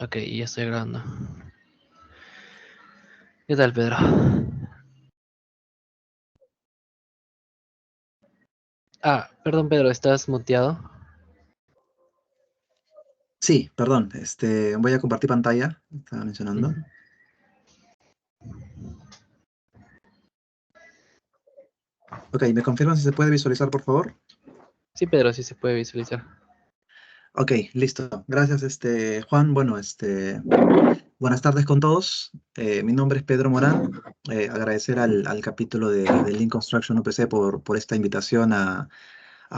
Ok, ya estoy grabando. ¿Qué tal, Pedro? Ah, perdón, Pedro, ¿estás muteado? Sí, perdón, voy a compartir pantalla, estaba mencionando. Ujú. Ok, ¿me confirman si se puede visualizar, por favor? Sí, Pedro, sí se puede visualizar. Ok, listo. Gracias, Juan. Bueno, buenas tardes con todos. Mi nombre es Pedro Morán. Agradecer al capítulo de Lean Construction UPC por esta invitación a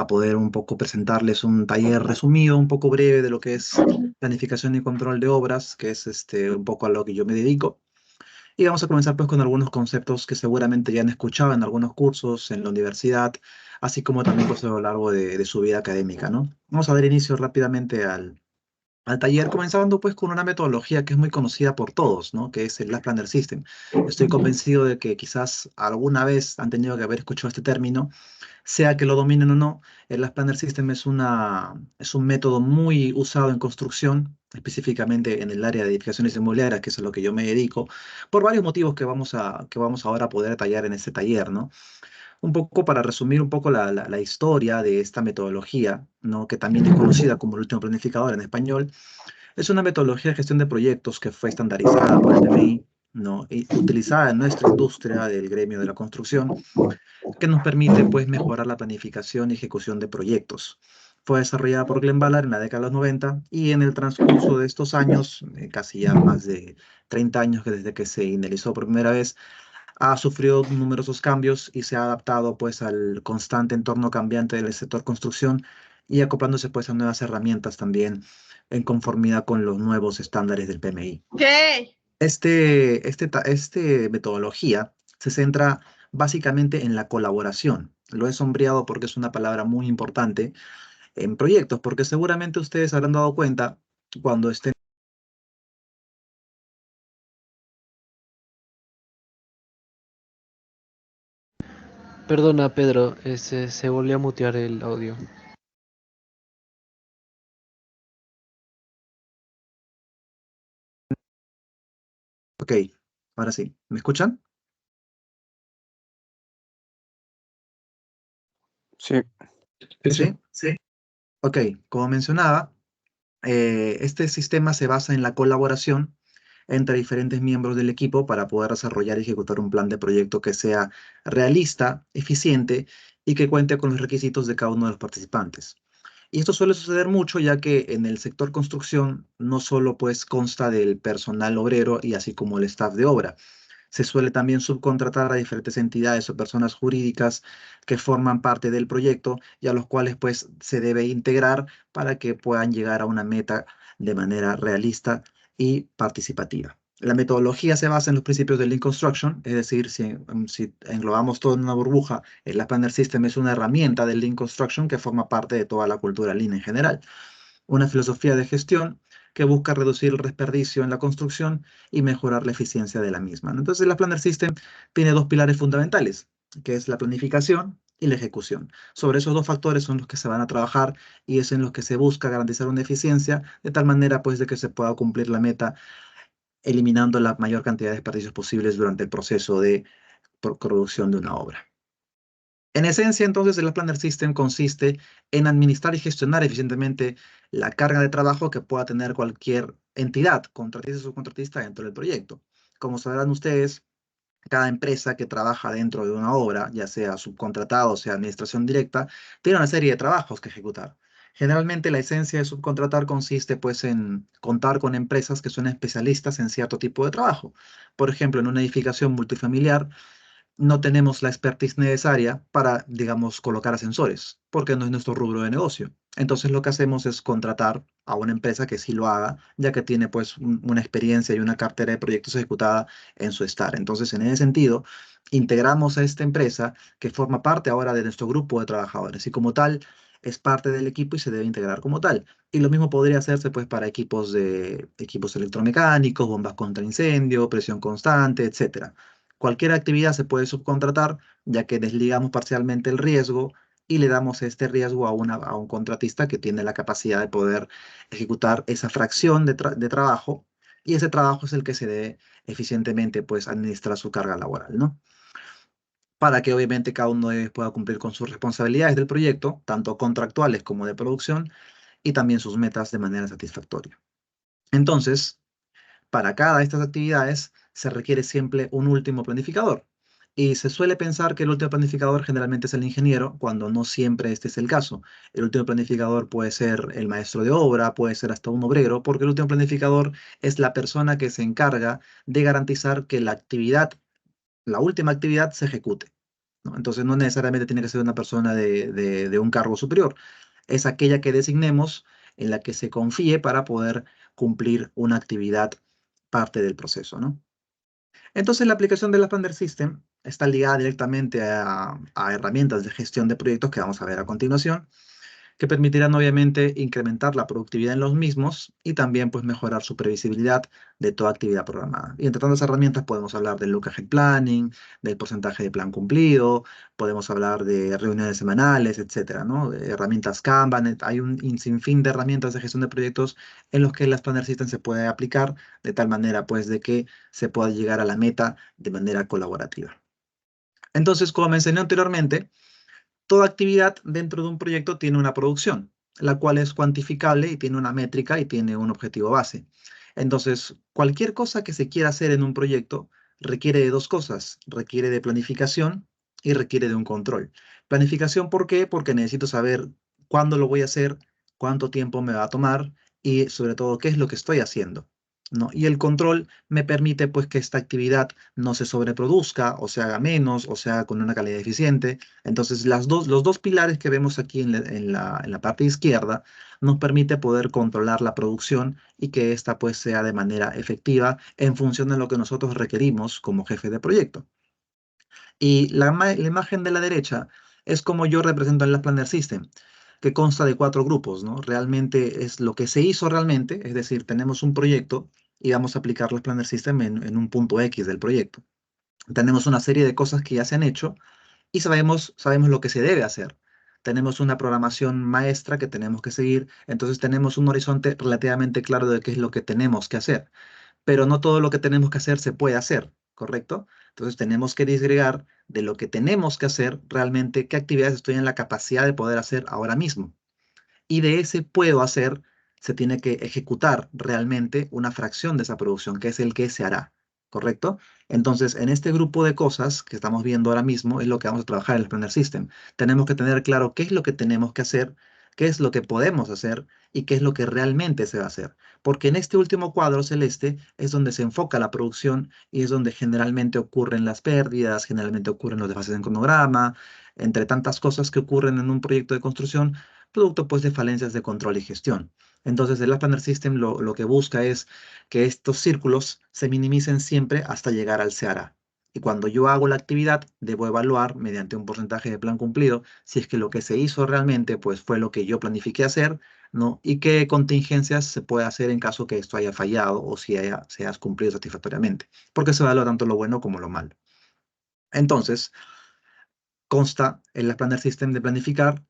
poder un poco presentarles un taller resumido, un poco breve de lo que es planificación y control de obras, que es un poco a lo que yo me dedico. Y vamos a comenzar pues con algunos conceptos que seguramente ya han escuchado en algunos cursos en la universidad, así como también pues a lo largo de su vida académica, ¿no? Vamos a dar inicio rápidamente al taller, comenzando pues con una metodología que es muy conocida por todos, ¿no? Que es el Last Planner System. Estoy convencido de que quizás alguna vez han tenido que haber escuchado este término, sea que lo dominen o no. El Last Planner System es un método muy usado en construcción, específicamente en el área de edificaciones inmobiliarias, que es a lo que yo me dedico, por varios motivos que vamos ahora a poder detallar en este taller, ¿no? Un poco para resumir un poco la historia de esta metodología, ¿no? Que también es conocida como el último planificador en español. Es una metodología de gestión de proyectos que fue estandarizada por el PMI, ¿no? Y utilizada en nuestra industria del gremio de la construcción, que nos permite pues mejorar la planificación y ejecución de proyectos. Fue desarrollada por Glenn Ballard en la década de los 90 y en el transcurso de estos años, casi ya más de 30 años que desde que se inicializó por primera vez, ha sufrido numerosos cambios y se ha adaptado pues al constante entorno cambiante del sector construcción y acoplándose pues a nuevas herramientas también en conformidad con los nuevos estándares del PMI. ¿Qué? Este metodología se centra básicamente en la colaboración. Lo he sombreado porque es una palabra muy importante en proyectos, porque seguramente ustedes habrán dado cuenta cuando estén... Perdona, Pedro, se volvió a mutear el audio. Ok, ahora sí. ¿Me escuchan? Sí, Sí. Sí. Ok, como mencionaba, este sistema se basa en la colaboración entre diferentes miembros del equipo para poder desarrollar y ejecutar un plan de proyecto que sea realista, eficiente y que cuente con los requisitos de cada uno de los participantes. Y esto suele suceder mucho ya que en el sector construcción no solo pues consta del personal obrero y así como el staff de obra, se suele también subcontratar a diferentes entidades o personas jurídicas que forman parte del proyecto y a los cuales pues se debe integrar para que puedan llegar a una meta de manera realista y participativa. La metodología se basa en los principios del Lean Construction, es decir, si englobamos todo en una burbuja, el Last Planner System es una herramienta del Lean Construction que forma parte de toda la cultura Lean en general, una filosofía de gestión que busca reducir el desperdicio en la construcción y mejorar la eficiencia de la misma, ¿no? Entonces, la Planner System tiene dos pilares fundamentales, que es la planificación y la ejecución. Sobre esos dos factores son los que se van a trabajar y es en los que se busca garantizar una eficiencia de tal manera pues de que se pueda cumplir la meta eliminando la mayor cantidad de desperdicios posibles durante el proceso de producción de una obra. En esencia, entonces, el Planner System consiste en administrar y gestionar eficientemente la carga de trabajo que pueda tener cualquier entidad, contratista o subcontratista dentro del proyecto. Como sabrán ustedes, cada empresa que trabaja dentro de una obra, ya sea subcontratado o sea administración directa, tiene una serie de trabajos que ejecutar. Generalmente la esencia de subcontratar consiste pues en contar con empresas que son especialistas en cierto tipo de trabajo. Por ejemplo, en una edificación multifamiliar, no tenemos la expertise necesaria para, digamos, colocar ascensores, porque no es nuestro rubro de negocio. Entonces lo que hacemos es contratar a una empresa que sí lo haga, ya que tiene pues una experiencia y una cartera de proyectos ejecutada en su estar. Entonces, en ese sentido, integramos a esta empresa que forma parte ahora de nuestro grupo de trabajadores y como tal es parte del equipo y se debe integrar como tal. Y lo mismo podría hacerse pues para equipos electromecánicos, bombas contra incendio, presión constante, etcétera. Cualquier actividad se puede subcontratar, ya que desligamos parcialmente el riesgo y le damos este riesgo a un contratista que tiene la capacidad de poder ejecutar esa fracción de trabajo, y ese trabajo es el que se debe eficientemente pues administrar su carga laboral, ¿no? Para que obviamente cada uno de ellos pueda cumplir con sus responsabilidades del proyecto, tanto contractuales como de producción, y también sus metas de manera satisfactoria. Entonces, para cada de estas actividades se requiere siempre un último planificador. Y se suele pensar que el último planificador generalmente es el ingeniero, cuando no siempre este es el caso. El último planificador puede ser el maestro de obra, puede ser hasta un obrero, porque el último planificador es la persona que se encarga de garantizar que la actividad, la última actividad, se ejecute, ¿no? Entonces no necesariamente tiene que ser una persona de un cargo superior. Es aquella que designemos, en la que se confíe para poder cumplir una actividad parte del proceso, ¿no? Entonces la aplicación de la Planner System está ligada directamente a herramientas de gestión de proyectos que vamos a ver a continuación, que permitirán obviamente incrementar la productividad en los mismos y también pues mejorar su previsibilidad de toda actividad programada. Y entre tantas herramientas podemos hablar del Look Ahead Planning, del porcentaje de plan cumplido, podemos hablar de reuniones semanales, etcétera, ¿no? De herramientas Kanban. Hay un sinfín de herramientas de gestión de proyectos en los que las Planner System se puede aplicar de tal manera pues de que se pueda llegar a la meta de manera colaborativa. Entonces, como mencioné anteriormente, toda actividad dentro de un proyecto tiene una producción, la cual es cuantificable y tiene una métrica y tiene un objetivo base. Entonces, cualquier cosa que se quiera hacer en un proyecto requiere de dos cosas: requiere de planificación y requiere de un control. Planificación, ¿por qué? Porque necesito saber cuándo lo voy a hacer, cuánto tiempo me va a tomar y sobre todo qué es lo que estoy haciendo, ¿no? Y el control me permite pues que esta actividad no se sobreproduzca o se haga menos o se haga con una calidad eficiente. Entonces, los dos pilares que vemos aquí en la parte izquierda nos permite poder controlar la producción y que ésta pues sea de manera efectiva en función de lo que nosotros requerimos como jefe de proyecto. Y la imagen de la derecha es como yo represento en la Planner System, que consta de cuatro grupos, ¿no? Realmente es lo que se hizo realmente, es decir, tenemos un proyecto y vamos a aplicar la Planner System en un punto X del proyecto. Tenemos una serie de cosas que ya se han hecho y sabemos lo que se debe hacer. Tenemos una programación maestra que tenemos que seguir, entonces tenemos un horizonte relativamente claro de qué es lo que tenemos que hacer, pero no todo lo que tenemos que hacer se puede hacer, ¿correcto? Entonces tenemos que disgregar de lo que tenemos que hacer realmente qué actividades estoy en la capacidad de poder hacer ahora mismo. Y de ese puedo hacer, se tiene que ejecutar realmente una fracción de esa producción, que es el que se hará, ¿correcto? Entonces, en este grupo de cosas que estamos viendo ahora mismo es lo que vamos a trabajar en el Planner System. Tenemos que tener claro qué es lo que tenemos que hacer, qué es lo que podemos hacer y qué es lo que realmente se va a hacer. Porque en este último cuadro celeste es donde se enfoca la producción y es donde generalmente ocurren las pérdidas, generalmente ocurren los desfases en cronograma, entre tantas cosas que ocurren en un proyecto de construcción, producto pues de falencias de control y gestión. Entonces, el App Planner System lo que busca es que estos círculos se minimicen siempre hasta llegar al se hará. Y cuando yo hago la actividad, debo evaluar mediante un porcentaje de plan cumplido si es que lo que se hizo realmente pues fue lo que yo planifiqué hacer, ¿no? Y qué contingencias se puede hacer en caso que esto haya fallado o si se haya cumplido satisfactoriamente, porque se evalúa tanto lo bueno como lo malo. Entonces, consta el App Planner System de planificar,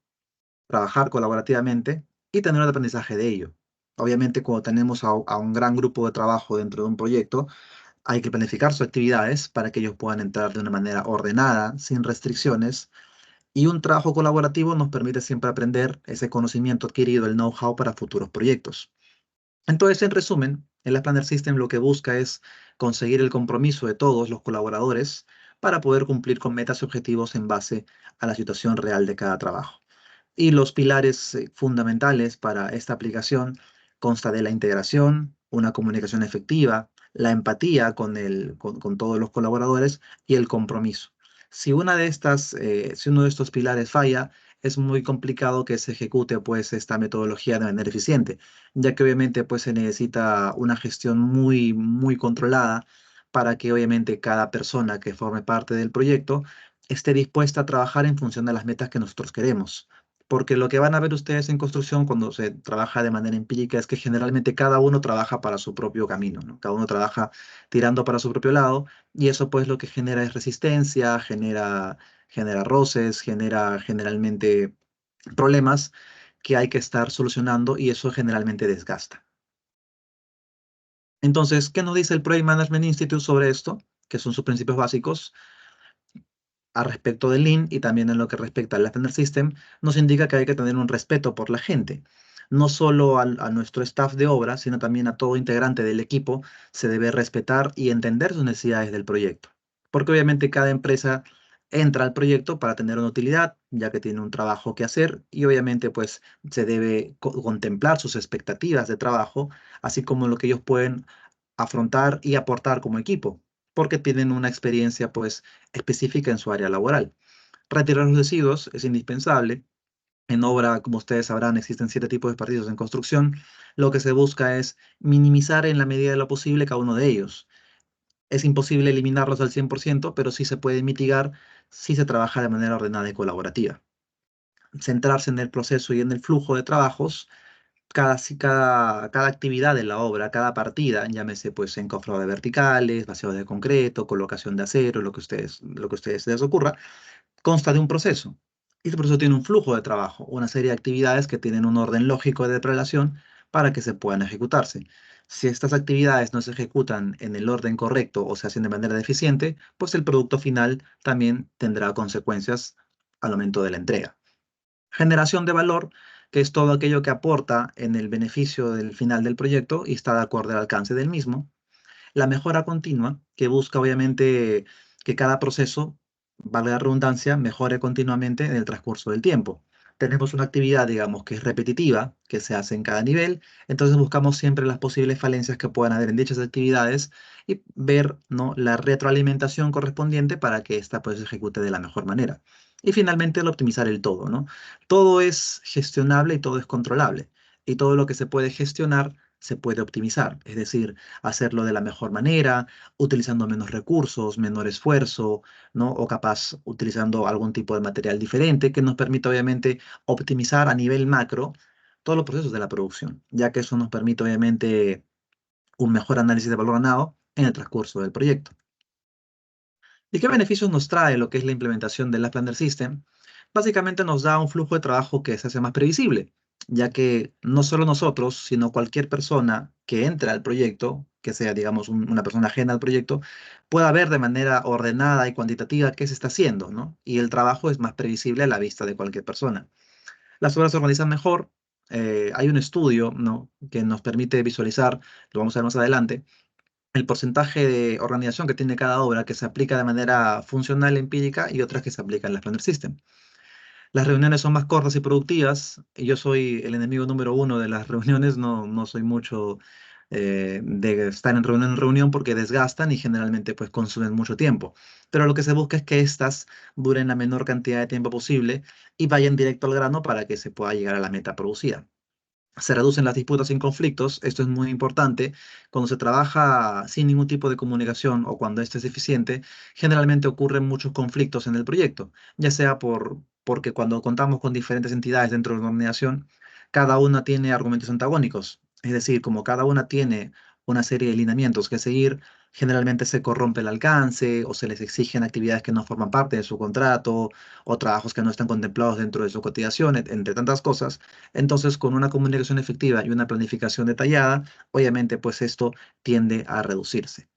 trabajar colaborativamente y tener un aprendizaje de ello. Obviamente, cuando tenemos a un gran grupo de trabajo dentro de un proyecto, hay que planificar sus actividades para que ellos puedan entrar de una manera ordenada, sin restricciones, y un trabajo colaborativo nos permite siempre aprender ese conocimiento adquirido, el know-how para futuros proyectos. Entonces, en resumen, el Planner System lo que busca es conseguir el compromiso de todos los colaboradores para poder cumplir con metas y objetivos en base a la situación real de cada trabajo. Y los pilares fundamentales para esta aplicación consta de la integración, una comunicación efectiva, la empatía con todos los colaboradores y el compromiso. Si uno de estos pilares falla, es muy complicado que se ejecute pues esta metodología de manera eficiente, ya que obviamente pues se necesita una gestión muy controlada para que obviamente cada persona que forme parte del proyecto esté dispuesta a trabajar en función de las metas que nosotros queremos. Porque lo que van a ver ustedes en construcción cuando se trabaja de manera empírica es que generalmente cada uno trabaja para su propio camino, ¿no? Cada uno trabaja tirando para su propio lado y eso pues lo que genera es resistencia, genera genera roces, genera generalmente problemas que hay que estar solucionando y eso generalmente desgasta. Entonces, ¿qué nos dice el Project Management Institute sobre esto? Que son sus principios básicos a respecto del Lean y también en lo que respecta al Standard System, nos indica que hay que tener un respeto por la gente. No solo a nuestro staff de obra, sino también a todo integrante del equipo se debe respetar y entender sus necesidades del proyecto. Porque obviamente cada empresa entra al proyecto para tener una utilidad, ya que tiene un trabajo que hacer y obviamente pues se debe contemplar sus expectativas de trabajo, así como lo que ellos pueden afrontar y aportar como equipo, porque tienen una experiencia pues específica en su área laboral. Retirar los residuos es indispensable. En obra, como ustedes sabrán, existen 7 tipos de desperdicios en construcción. Lo que se busca es minimizar en la medida de lo posible cada uno de ellos. Es imposible eliminarlos al 100%, pero sí se puede mitigar si se trabaja de manera ordenada y colaborativa. Centrarse en el proceso y en el flujo de trabajos cada actividad de la obra, cada partida, llámese pues encofrado de verticales, vaciado de concreto, colocación de acero, lo que a ustedes les ocurra, consta de un proceso. Y este proceso tiene un flujo de trabajo, una serie de actividades que tienen un orden lógico de prelación para que se puedan ejecutarse. Si estas actividades no se ejecutan en el orden correcto o se hacen de manera deficiente, pues el producto final también tendrá consecuencias al momento de la entrega. Generación de valor, que es todo aquello que aporta en el beneficio del final del proyecto y está de acuerdo al alcance del mismo. La mejora continua, que busca obviamente que cada proceso, valga la redundancia, mejore continuamente en el transcurso del tiempo. Tenemos una actividad, digamos, que es repetitiva, que se hace en cada nivel, entonces buscamos siempre las posibles falencias que puedan haber en dichas actividades y ver, ¿no?, la retroalimentación correspondiente para que ésta pues, se ejecute de la mejor manera. Y finalmente el optimizar el todo, ¿no? Todo es gestionable y todo es controlable. Y todo lo que se puede gestionar se puede optimizar, es decir, hacerlo de la mejor manera, utilizando menos recursos, menor esfuerzo, ¿no? O capaz utilizando algún tipo de material diferente que nos permita obviamente optimizar a nivel macro todos los procesos de la producción, ya que eso nos permite obviamente un mejor análisis de valor ganado en el transcurso del proyecto. ¿Y qué beneficios nos trae lo que es la implementación del Planner System? Básicamente nos da un flujo de trabajo que se hace más previsible, ya que no solo nosotros, sino cualquier persona que entre al proyecto, que sea, digamos, una persona ajena al proyecto, pueda ver de manera ordenada y cuantitativa qué se está haciendo, ¿no? Y el trabajo es más previsible a la vista de cualquier persona. Las obras se organizan mejor. Hay un estudio, ¿no?, que nos permite visualizar, lo vamos a ver más adelante, el porcentaje de organización que tiene cada obra que se aplica de manera funcional, empírica, y otras que se aplican en la Planner System. Las reuniones son más cortas y productivas, y yo soy el enemigo número uno de las reuniones, no soy mucho de estar en reunión porque desgastan y generalmente pues consumen mucho tiempo. Pero lo que se busca es que éstas duren la menor cantidad de tiempo posible y vayan directo al grano para que se pueda llegar a la meta producida. Se reducen las disputas sin conflictos, esto es muy importante. Cuando se trabaja sin ningún tipo de comunicación o cuando este es deficiente, generalmente ocurren muchos conflictos en el proyecto, ya sea porque cuando contamos con diferentes entidades dentro de una organización, cada una tiene argumentos antagónicos. Es decir, como cada una tiene una serie de lineamientos que seguir, generalmente se corrompe el alcance o se les exigen actividades que no forman parte de su contrato o trabajos que no están contemplados dentro de su cotización, entre tantas cosas. Entonces, con una comunicación efectiva y una planificación detallada, obviamente, pues esto tiende a reducirse.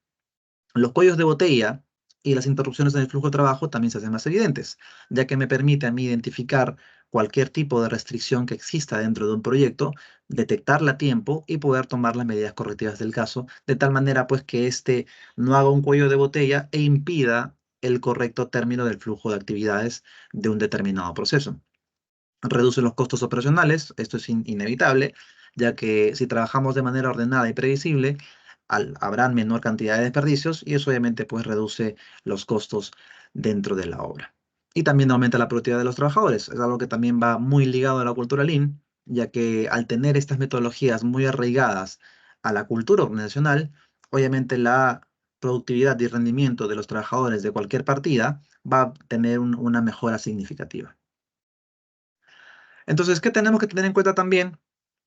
Los cuellos de botella y las interrupciones en el flujo de trabajo también se hacen más evidentes, ya que me permite a mí identificar cualquier tipo de restricción que exista dentro de un proyecto, detectarla a tiempo y poder tomar las medidas correctivas del caso, de tal manera pues que éste no haga un cuello de botella e impida el correcto término del flujo de actividades de un determinado proceso. Reduce los costos operacionales, esto es inevitable, ya que si trabajamos de manera ordenada y previsible, habrán menor cantidad de desperdicios y eso obviamente pues reduce los costos dentro de la obra. Y también aumenta la productividad de los trabajadores, es algo que también va muy ligado a la cultura Lean, ya que al tener estas metodologías muy arraigadas a la cultura organizacional, obviamente la productividad y rendimiento de los trabajadores de cualquier partida va a tener una mejora significativa. Entonces, ¿qué tenemos que tener en cuenta también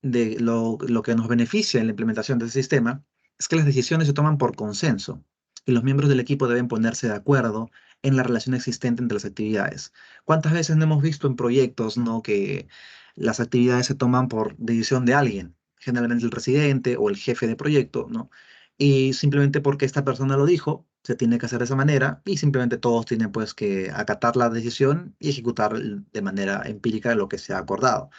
de lo que nos beneficia en la implementación del sistema? Es que las decisiones se toman por consenso y los miembros del equipo deben ponerse de acuerdo en la relación existente entre las actividades. ¿Cuántas veces no hemos visto en proyectos, ¿no? que las actividades se toman por decisión de alguien, generalmente el presidente o el jefe de proyecto, ¿no? Y simplemente porque esta persona lo dijo, se tiene que hacer de esa manera y simplemente todos tienen pues que acatar la decisión y ejecutar de manera empírica lo que se ha acordado.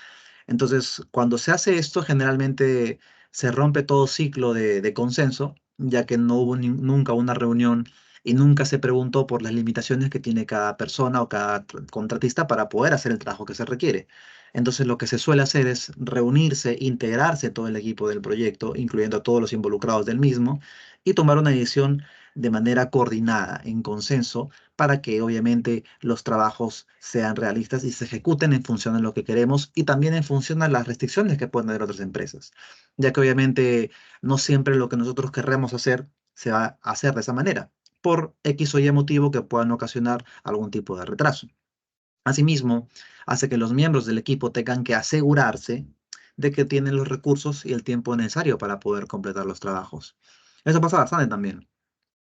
Entonces, cuando se hace esto, generalmente se rompe todo ciclo de consenso, ya que no hubo nunca una reunión y nunca se preguntó por las limitaciones que tiene cada persona o cada contratista para poder hacer el trabajo que se requiere. Entonces, lo que se suele hacer es reunirse, integrarse todo el equipo del proyecto, incluyendo a todos los involucrados del mismo, y tomar una decisión de manera coordinada, en consenso, para que obviamente los trabajos sean realistas y se ejecuten en función de lo que queremos y también en función de las restricciones que pueden haber otras empresas, ya que obviamente no siempre lo que nosotros querremos hacer se va a hacer de esa manera, por X o Y motivo que puedan ocasionar algún tipo de retraso. Asimismo, hace que los miembros del equipo tengan que asegurarse de que tienen los recursos y el tiempo necesario para poder completar los trabajos. Eso pasa bastante también.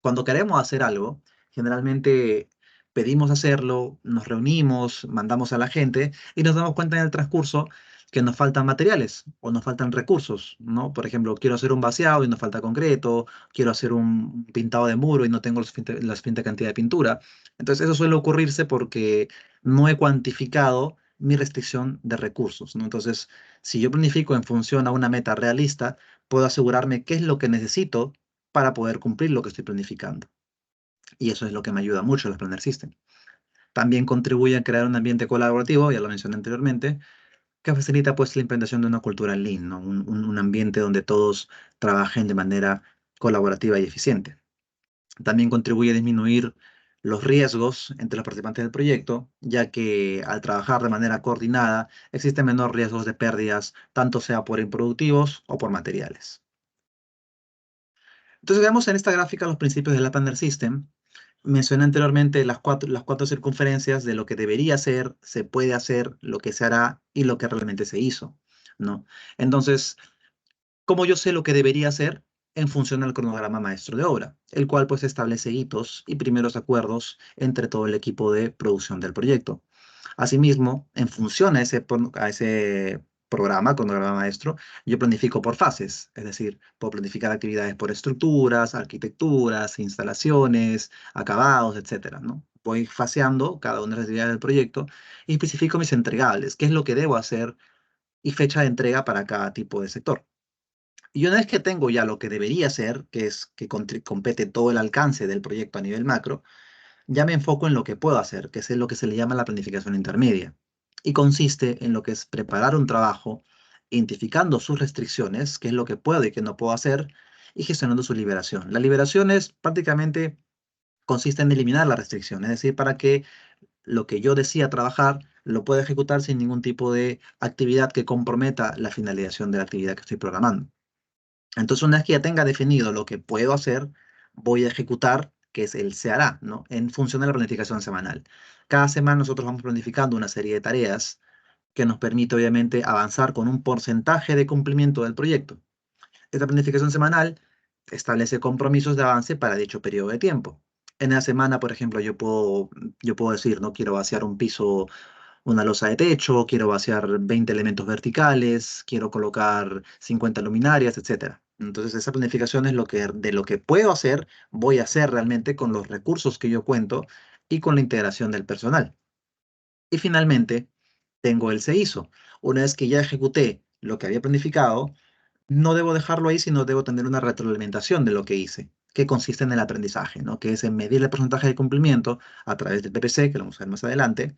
Cuando queremos hacer algo, generalmente pedimos hacerlo, nos reunimos, mandamos a la gente y nos damos cuenta en el transcurso que nos faltan materiales o nos faltan recursos, ¿no? Por ejemplo, quiero hacer un vaciado y nos falta concreto, quiero hacer un pintado de muro y no tengo la suficiente cantidad de pintura. Entonces, eso suele ocurrirse porque no he cuantificado mi restricción de recursos, ¿no? Entonces, si yo planifico en función a una meta realista, puedo asegurarme qué es lo que necesito para poder cumplir lo que estoy planificando. Y eso es lo que me ayuda mucho los Planner System. También contribuye a crear un ambiente colaborativo, ya lo mencioné anteriormente, que facilita pues la implementación de una cultura lean, ¿no? Un ambiente donde todos trabajen de manera colaborativa y eficiente. También contribuye a disminuir los riesgos entre los participantes del proyecto, ya que al trabajar de manera coordinada existen menor riesgos de pérdidas, tanto sea por improductivos o por materiales. Entonces vemos en esta gráfica los principios del Planner System. Mencioné anteriormente las cuatro circunferencias de lo que debería ser, se puede hacer, lo que se hará y lo que realmente se hizo, ¿no? Entonces, ¿cómo yo sé lo que debería hacer? En función del cronograma maestro de obra, el cual pues establece hitos y primeros acuerdos entre todo el equipo de producción del proyecto. Asimismo, en función a ese programa, cronograma maestro, yo planifico por fases, es decir, puedo planificar actividades por estructuras, arquitecturas, instalaciones, acabados, etcétera, ¿no? Voy faseando cada una de las actividades del proyecto y especifico mis entregables, qué es lo que debo hacer y fecha de entrega para cada tipo de sector. Y una vez que tengo ya lo que debería ser, que es que compete todo el alcance del proyecto a nivel macro, ya me enfoco en lo que puedo hacer, que es lo que se le llama la planificación intermedia. Y consiste en lo que es preparar un trabajo, identificando sus restricciones, qué es lo que puedo y qué no puedo hacer, y gestionando su liberación. La liberación es prácticamente, consiste en eliminar la restricción, es decir, para que lo que yo decía trabajar lo pueda ejecutar sin ningún tipo de actividad que comprometa la finalización de la actividad que estoy programando. Entonces, una vez que ya tenga definido lo que puedo hacer, voy a ejecutar, que es el se hará, ¿no? En función de la planificación semanal. Cada semana nosotros vamos planificando una serie de tareas que nos permite, obviamente, avanzar con un porcentaje de cumplimiento del proyecto. Esta planificación semanal establece compromisos de avance para dicho periodo de tiempo. En la semana, por ejemplo, yo puedo decir, no quiero vaciar un piso, una losa de techo, quiero vaciar 20 elementos verticales, quiero colocar 50 luminarias, etcétera. Entonces, esa planificación es de lo que puedo hacer, voy a hacer realmente con los recursos que yo cuento y con la integración del personal. Y finalmente, tengo el se hizo. Una vez que ya ejecuté lo que había planificado, no debo dejarlo ahí, sino debo tener una retroalimentación de lo que hice, que consiste en el aprendizaje, ¿no? Que es en medir el porcentaje de cumplimiento a través del PPC, que lo vamos a ver más adelante,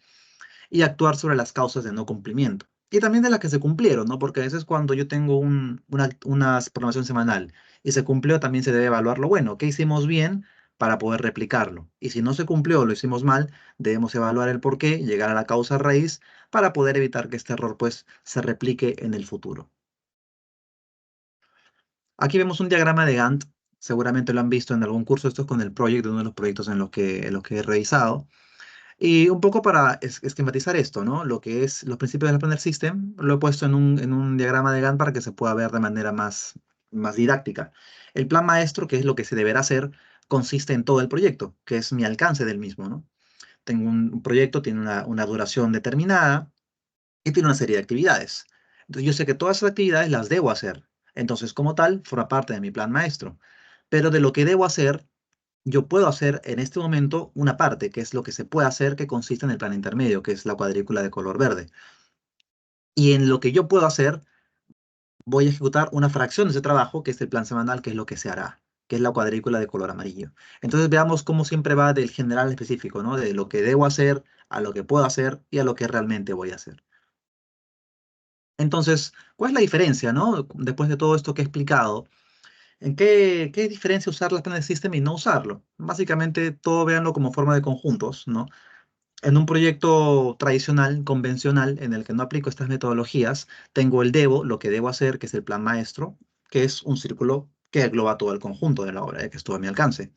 y actuar sobre las causas de no cumplimiento. Y también de las que se cumplieron, ¿no? Porque a veces cuando yo tengo una programación semanal y se cumplió, también se debe evaluar lo bueno, qué hicimos bien para poder replicarlo. Y si no se cumplió o lo hicimos mal, debemos evaluar el por qué, llegar a la causa raíz para poder evitar que este error pues se replique en el futuro. Aquí vemos un diagrama de Gantt, seguramente lo han visto en algún curso, esto es con el proyecto, uno de los proyectos en los que he revisado. Y un poco para esquematizar esto, ¿no? Lo que es los principios del Planner System, lo he puesto en un diagrama de Gantt para que se pueda ver de manera más didáctica. El plan maestro, que es lo que se deberá hacer, consiste en todo el proyecto, que es mi alcance del mismo, ¿no? Tengo un proyecto, tiene una duración determinada y tiene una serie de actividades. Entonces yo sé que todas esas actividades las debo hacer. Entonces, como tal, forma parte de mi plan maestro. Pero de lo que debo hacer, yo puedo hacer en este momento una parte, que es lo que se puede hacer, que consiste en el plan intermedio, que es la cuadrícula de color verde. Y en lo que yo puedo hacer, voy a ejecutar una fracción de ese trabajo, que es el plan semanal, que es lo que se hará, que es la cuadrícula de color amarillo. Entonces veamos cómo siempre va del general al específico, ¿no? De lo que debo hacer, a lo que puedo hacer y a lo que realmente voy a hacer. Entonces, ¿cuál es la diferencia, no? Después de todo esto que he explicado, ¿en qué diferencia usar las Planet System y no usarlo? Básicamente, todo véanlo como forma de conjuntos, ¿no? En un proyecto tradicional, convencional, en el que no aplico estas metodologías, tengo el debo, lo que debo hacer, que es el plan maestro, que es un círculo que engloba todo el conjunto de la obra, que estuvo a mi alcance.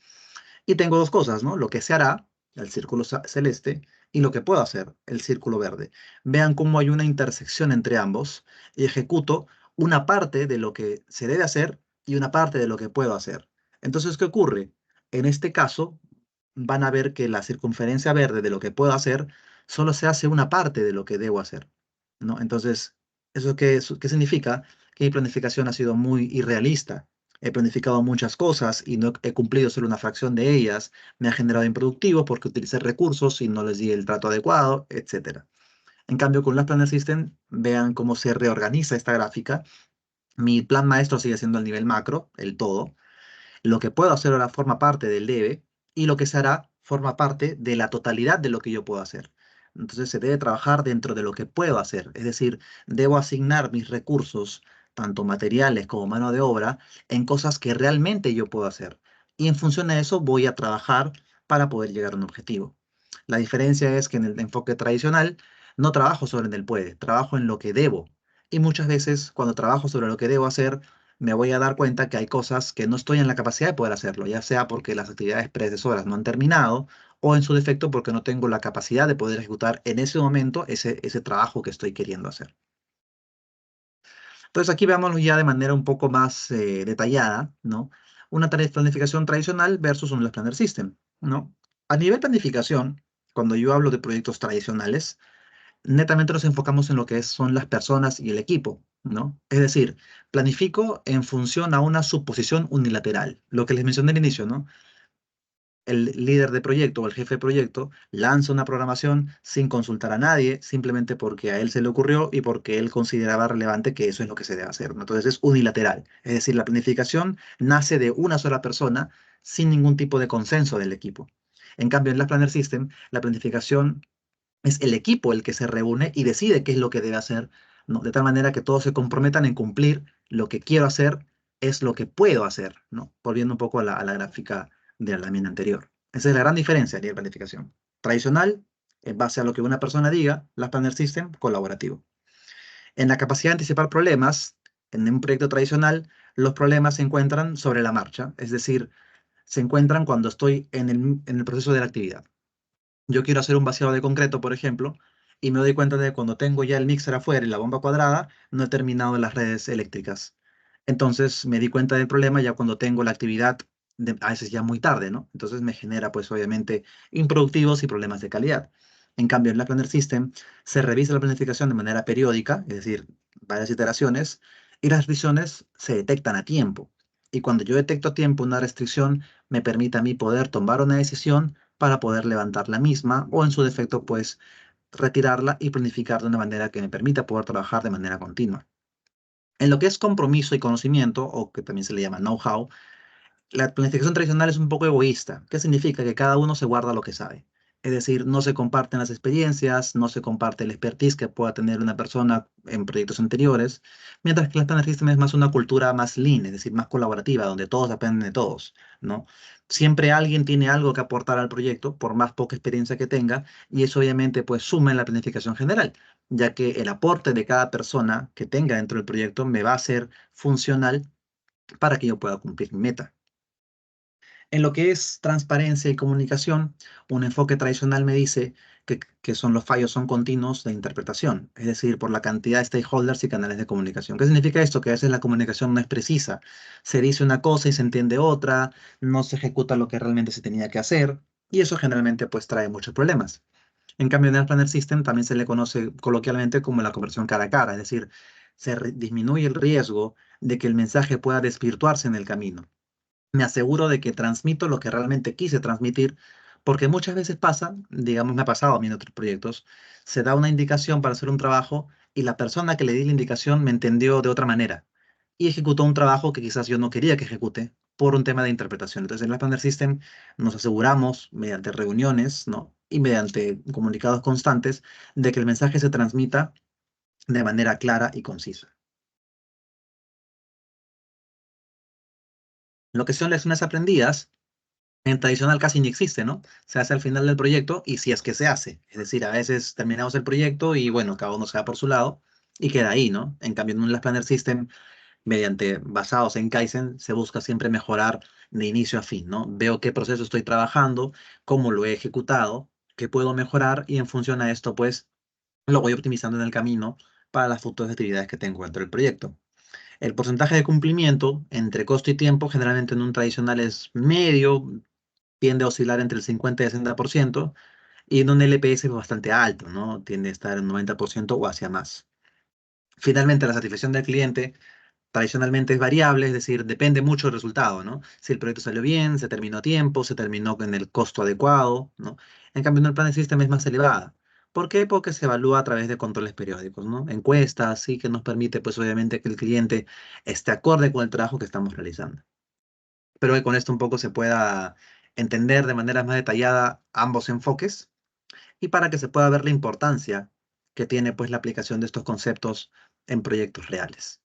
Y tengo dos cosas, ¿no? Lo que se hará, el círculo celeste, y lo que puedo hacer, el círculo verde. Vean cómo hay una intersección entre ambos y ejecuto una parte de lo que se debe hacer y una parte de lo que puedo hacer. Entonces, ¿qué ocurre? En este caso, van a ver que la circunferencia verde de lo que puedo hacer solo se hace una parte de lo que debo hacer, ¿no? Entonces, ¿qué significa? Que mi planificación ha sido muy irrealista. He planificado muchas cosas y no he cumplido solo una fracción de ellas. Me ha generado improductivo porque utilicé recursos y no les di el trato adecuado, etcétera. En cambio, con las Planner System, vean cómo se reorganiza esta gráfica. Mi plan maestro sigue siendo el nivel macro, el todo. Lo que puedo hacer ahora forma parte del debe y lo que se hará forma parte de la totalidad de lo que yo puedo hacer. Entonces se debe trabajar dentro de lo que puedo hacer, es decir, debo asignar mis recursos, tanto materiales como mano de obra, en cosas que realmente yo puedo hacer. Y en función de eso voy a trabajar para poder llegar a un objetivo. La diferencia es que en el enfoque tradicional no trabajo sobre en el puede, trabajo en lo que debo. Y muchas veces cuando trabajo sobre lo que debo hacer, me voy a dar cuenta que hay cosas que no estoy en la capacidad de poder hacerlo, ya sea porque las actividades predecesoras no han terminado o en su defecto porque no tengo la capacidad de poder ejecutar en ese momento ese trabajo que estoy queriendo hacer. Entonces aquí veámoslo ya de manera un poco más detallada, ¿no? Una tarea de planificación tradicional versus un Lab Planner System, ¿no? A nivel planificación, cuando yo hablo de proyectos tradicionales, netamente nos enfocamos en lo que son las personas y el equipo, ¿no? Es decir, planifico en función a una suposición unilateral, lo que les mencioné al inicio, ¿no? El líder de proyecto o el jefe de proyecto lanza una programación sin consultar a nadie, simplemente porque a él se le ocurrió y porque él consideraba relevante que eso es lo que se debe hacer, ¿no? Entonces es unilateral, es decir, la planificación nace de una sola persona sin ningún tipo de consenso del equipo. En cambio, en la Planner System, la planificación es el equipo el que se reúne y decide qué es lo que debe hacer, ¿no? De tal manera que todos se comprometan en cumplir lo que quiero hacer es lo que puedo hacer, ¿no? Volviendo un poco a la gráfica de la lámina anterior. Esa es la gran diferencia a nivel de planificación. Tradicional, en base a lo que una persona diga, la Planner System, colaborativo. En la capacidad de anticipar problemas, en un proyecto tradicional, los problemas se encuentran sobre la marcha, es decir, se encuentran cuando estoy en el proceso de la actividad. Yo quiero hacer un vaciado de concreto, por ejemplo, y me doy cuenta de que cuando tengo ya el mixer afuera y la bomba cuadrada, no he terminado las redes eléctricas. Entonces me di cuenta del problema ya cuando tengo la actividad, a veces ya muy tarde, ¿no? Entonces me genera, pues obviamente, improductivos y problemas de calidad. En cambio, en la Planner System se revisa la planificación de manera periódica, es decir, varias iteraciones, y las restricciones se detectan a tiempo. Y cuando yo detecto a tiempo una restricción, me permite a mí poder tomar una decisión para poder levantar la misma o en su defecto, pues retirarla y planificar de una manera que me permita poder trabajar de manera continua. En lo que es compromiso y conocimiento, o que también se le llama know-how, la planificación tradicional es un poco egoísta. ¿Qué significa? Que cada uno se guarda lo que sabe. Es decir, no se comparten las experiencias, no se comparte el expertise que pueda tener una persona en proyectos anteriores, mientras que la Standard System es más una cultura más lean, es decir, más colaborativa, donde todos aprenden de todos, ¿no? Siempre alguien tiene algo que aportar al proyecto, por más poca experiencia que tenga, y eso obviamente pues suma en la planificación general, ya que el aporte de cada persona que tenga dentro del proyecto me va a ser funcional para que yo pueda cumplir mi meta. En lo que es transparencia y comunicación, un enfoque tradicional me dice que son los fallos son continuos de interpretación, es decir, por la cantidad de stakeholders y canales de comunicación. ¿Qué significa esto? Que a veces la comunicación no es precisa. Se dice una cosa y se entiende otra, no se ejecuta lo que realmente se tenía que hacer, y eso generalmente pues trae muchos problemas. En cambio, en el Planner System también se le conoce coloquialmente como la conversión cara a cara, es decir, disminuye el riesgo de que el mensaje pueda desvirtuarse en el camino. Me aseguro de que transmito lo que realmente quise transmitir, porque muchas veces pasa, digamos, me ha pasado a mí en otros proyectos, se da una indicación para hacer un trabajo y la persona que le di la indicación me entendió de otra manera y ejecutó un trabajo que quizás yo no quería que ejecute por un tema de interpretación. Entonces, en la Planner System nos aseguramos mediante reuniones, ¿no? Y mediante comunicados constantes de que el mensaje se transmita de manera clara y concisa. Lo que son lecciones aprendidas en tradicional casi ni existe, ¿no? Se hace al final del proyecto y si es que se hace. Es decir, a veces terminamos el proyecto y bueno, cada uno se va por su lado y queda ahí, ¿no? En cambio, en un Last Planner System, mediante basados en Kaizen, se busca siempre mejorar de inicio a fin, ¿no? Veo qué proceso estoy trabajando, cómo lo he ejecutado, qué puedo mejorar y en función a esto, pues, lo voy optimizando en el camino para las futuras actividades que tengo dentro del proyecto. El porcentaje de cumplimiento entre costo y tiempo generalmente en un tradicional es medio, tiende a oscilar entre el 50 y el 60%, y en un LPS es bastante alto, ¿no? Tiende a estar en 90% o hacia más. Finalmente, la satisfacción del cliente tradicionalmente es variable, es decir, depende mucho del resultado, ¿no? Si el proyecto salió bien, se terminó a tiempo, se terminó con el costo adecuado, ¿no? En cambio, en el plan de sistema es más elevada. ¿Por qué? Porque se evalúa a través de controles periódicos, ¿no? Encuestas, sí, que nos permite, pues obviamente, que el cliente esté acorde con el trabajo que estamos realizando. Espero que con esto un poco se pueda entender de manera más detallada ambos enfoques y para que se pueda ver la importancia que tiene pues la aplicación de estos conceptos en proyectos reales.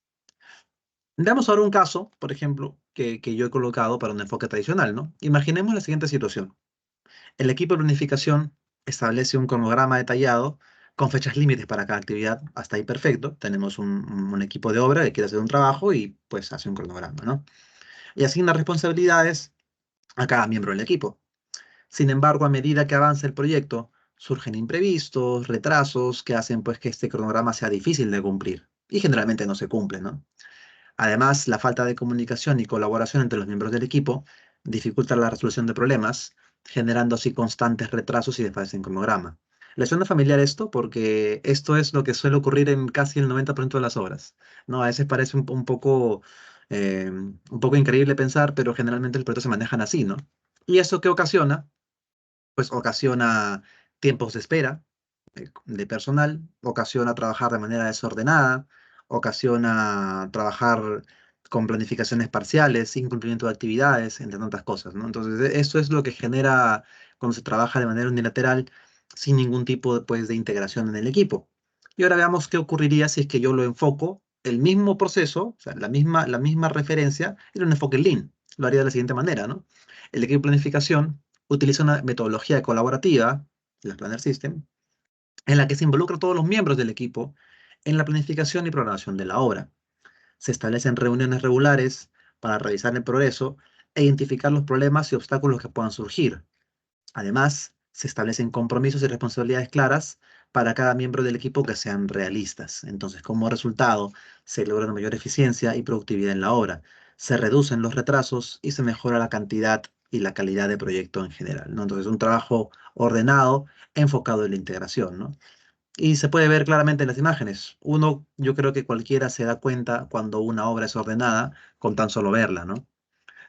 Veamos ahora un caso, por ejemplo, que yo he colocado para un enfoque tradicional, ¿no? Imaginemos la siguiente situación. El equipo de planificación establece un cronograma detallado con fechas límites para cada actividad. Hasta ahí perfecto. Tenemos un equipo de obra que quiere hacer un trabajo y pues hace un cronograma, ¿no? Y asigna responsabilidades a cada miembro del equipo. Sin embargo, a medida que avanza el proyecto, surgen imprevistos, retrasos que hacen pues que este cronograma sea difícil de cumplir y generalmente no se cumple, ¿no? Además, la falta de comunicación y colaboración entre los miembros del equipo dificulta la resolución de problemas, generando así constantes retrasos y desfases en cronograma. ¿Les suena familiar esto? Porque esto es lo que suele ocurrir en casi el 90% de las obras, ¿no? A veces parece un poco increíble pensar, pero generalmente los proyectos se manejan así, ¿no? ¿Y eso qué ocasiona? Pues ocasiona tiempos de espera de personal, ocasiona trabajar de manera desordenada, ocasiona trabajar con planificaciones parciales, sin cumplimiento de actividades, entre tantas cosas, ¿no? Entonces, esto es lo que genera cuando se trabaja de manera unilateral, sin ningún tipo pues, de integración en el equipo. Y ahora veamos qué ocurriría si es que yo lo enfoco, el mismo proceso, o sea, la misma referencia, en un enfoque Lean. Lo haría de la siguiente manera, ¿no? El equipo de planificación utiliza una metodología colaborativa, la Planner System, en la que se involucra a todos los miembros del equipo en la planificación y programación de la obra. Se establecen reuniones regulares para revisar el progreso e identificar los problemas y obstáculos que puedan surgir. Además, se establecen compromisos y responsabilidades claras para cada miembro del equipo que sean realistas. Entonces, como resultado, se logra una mayor eficiencia y productividad en la obra, se reducen los retrasos y se mejora la cantidad y la calidad de proyecto en general, ¿no? Entonces, un trabajo ordenado, enfocado en la integración, ¿no? Y se puede ver claramente en las imágenes. Uno, yo creo que cualquiera se da cuenta cuando una obra es ordenada con tan solo verla, ¿no?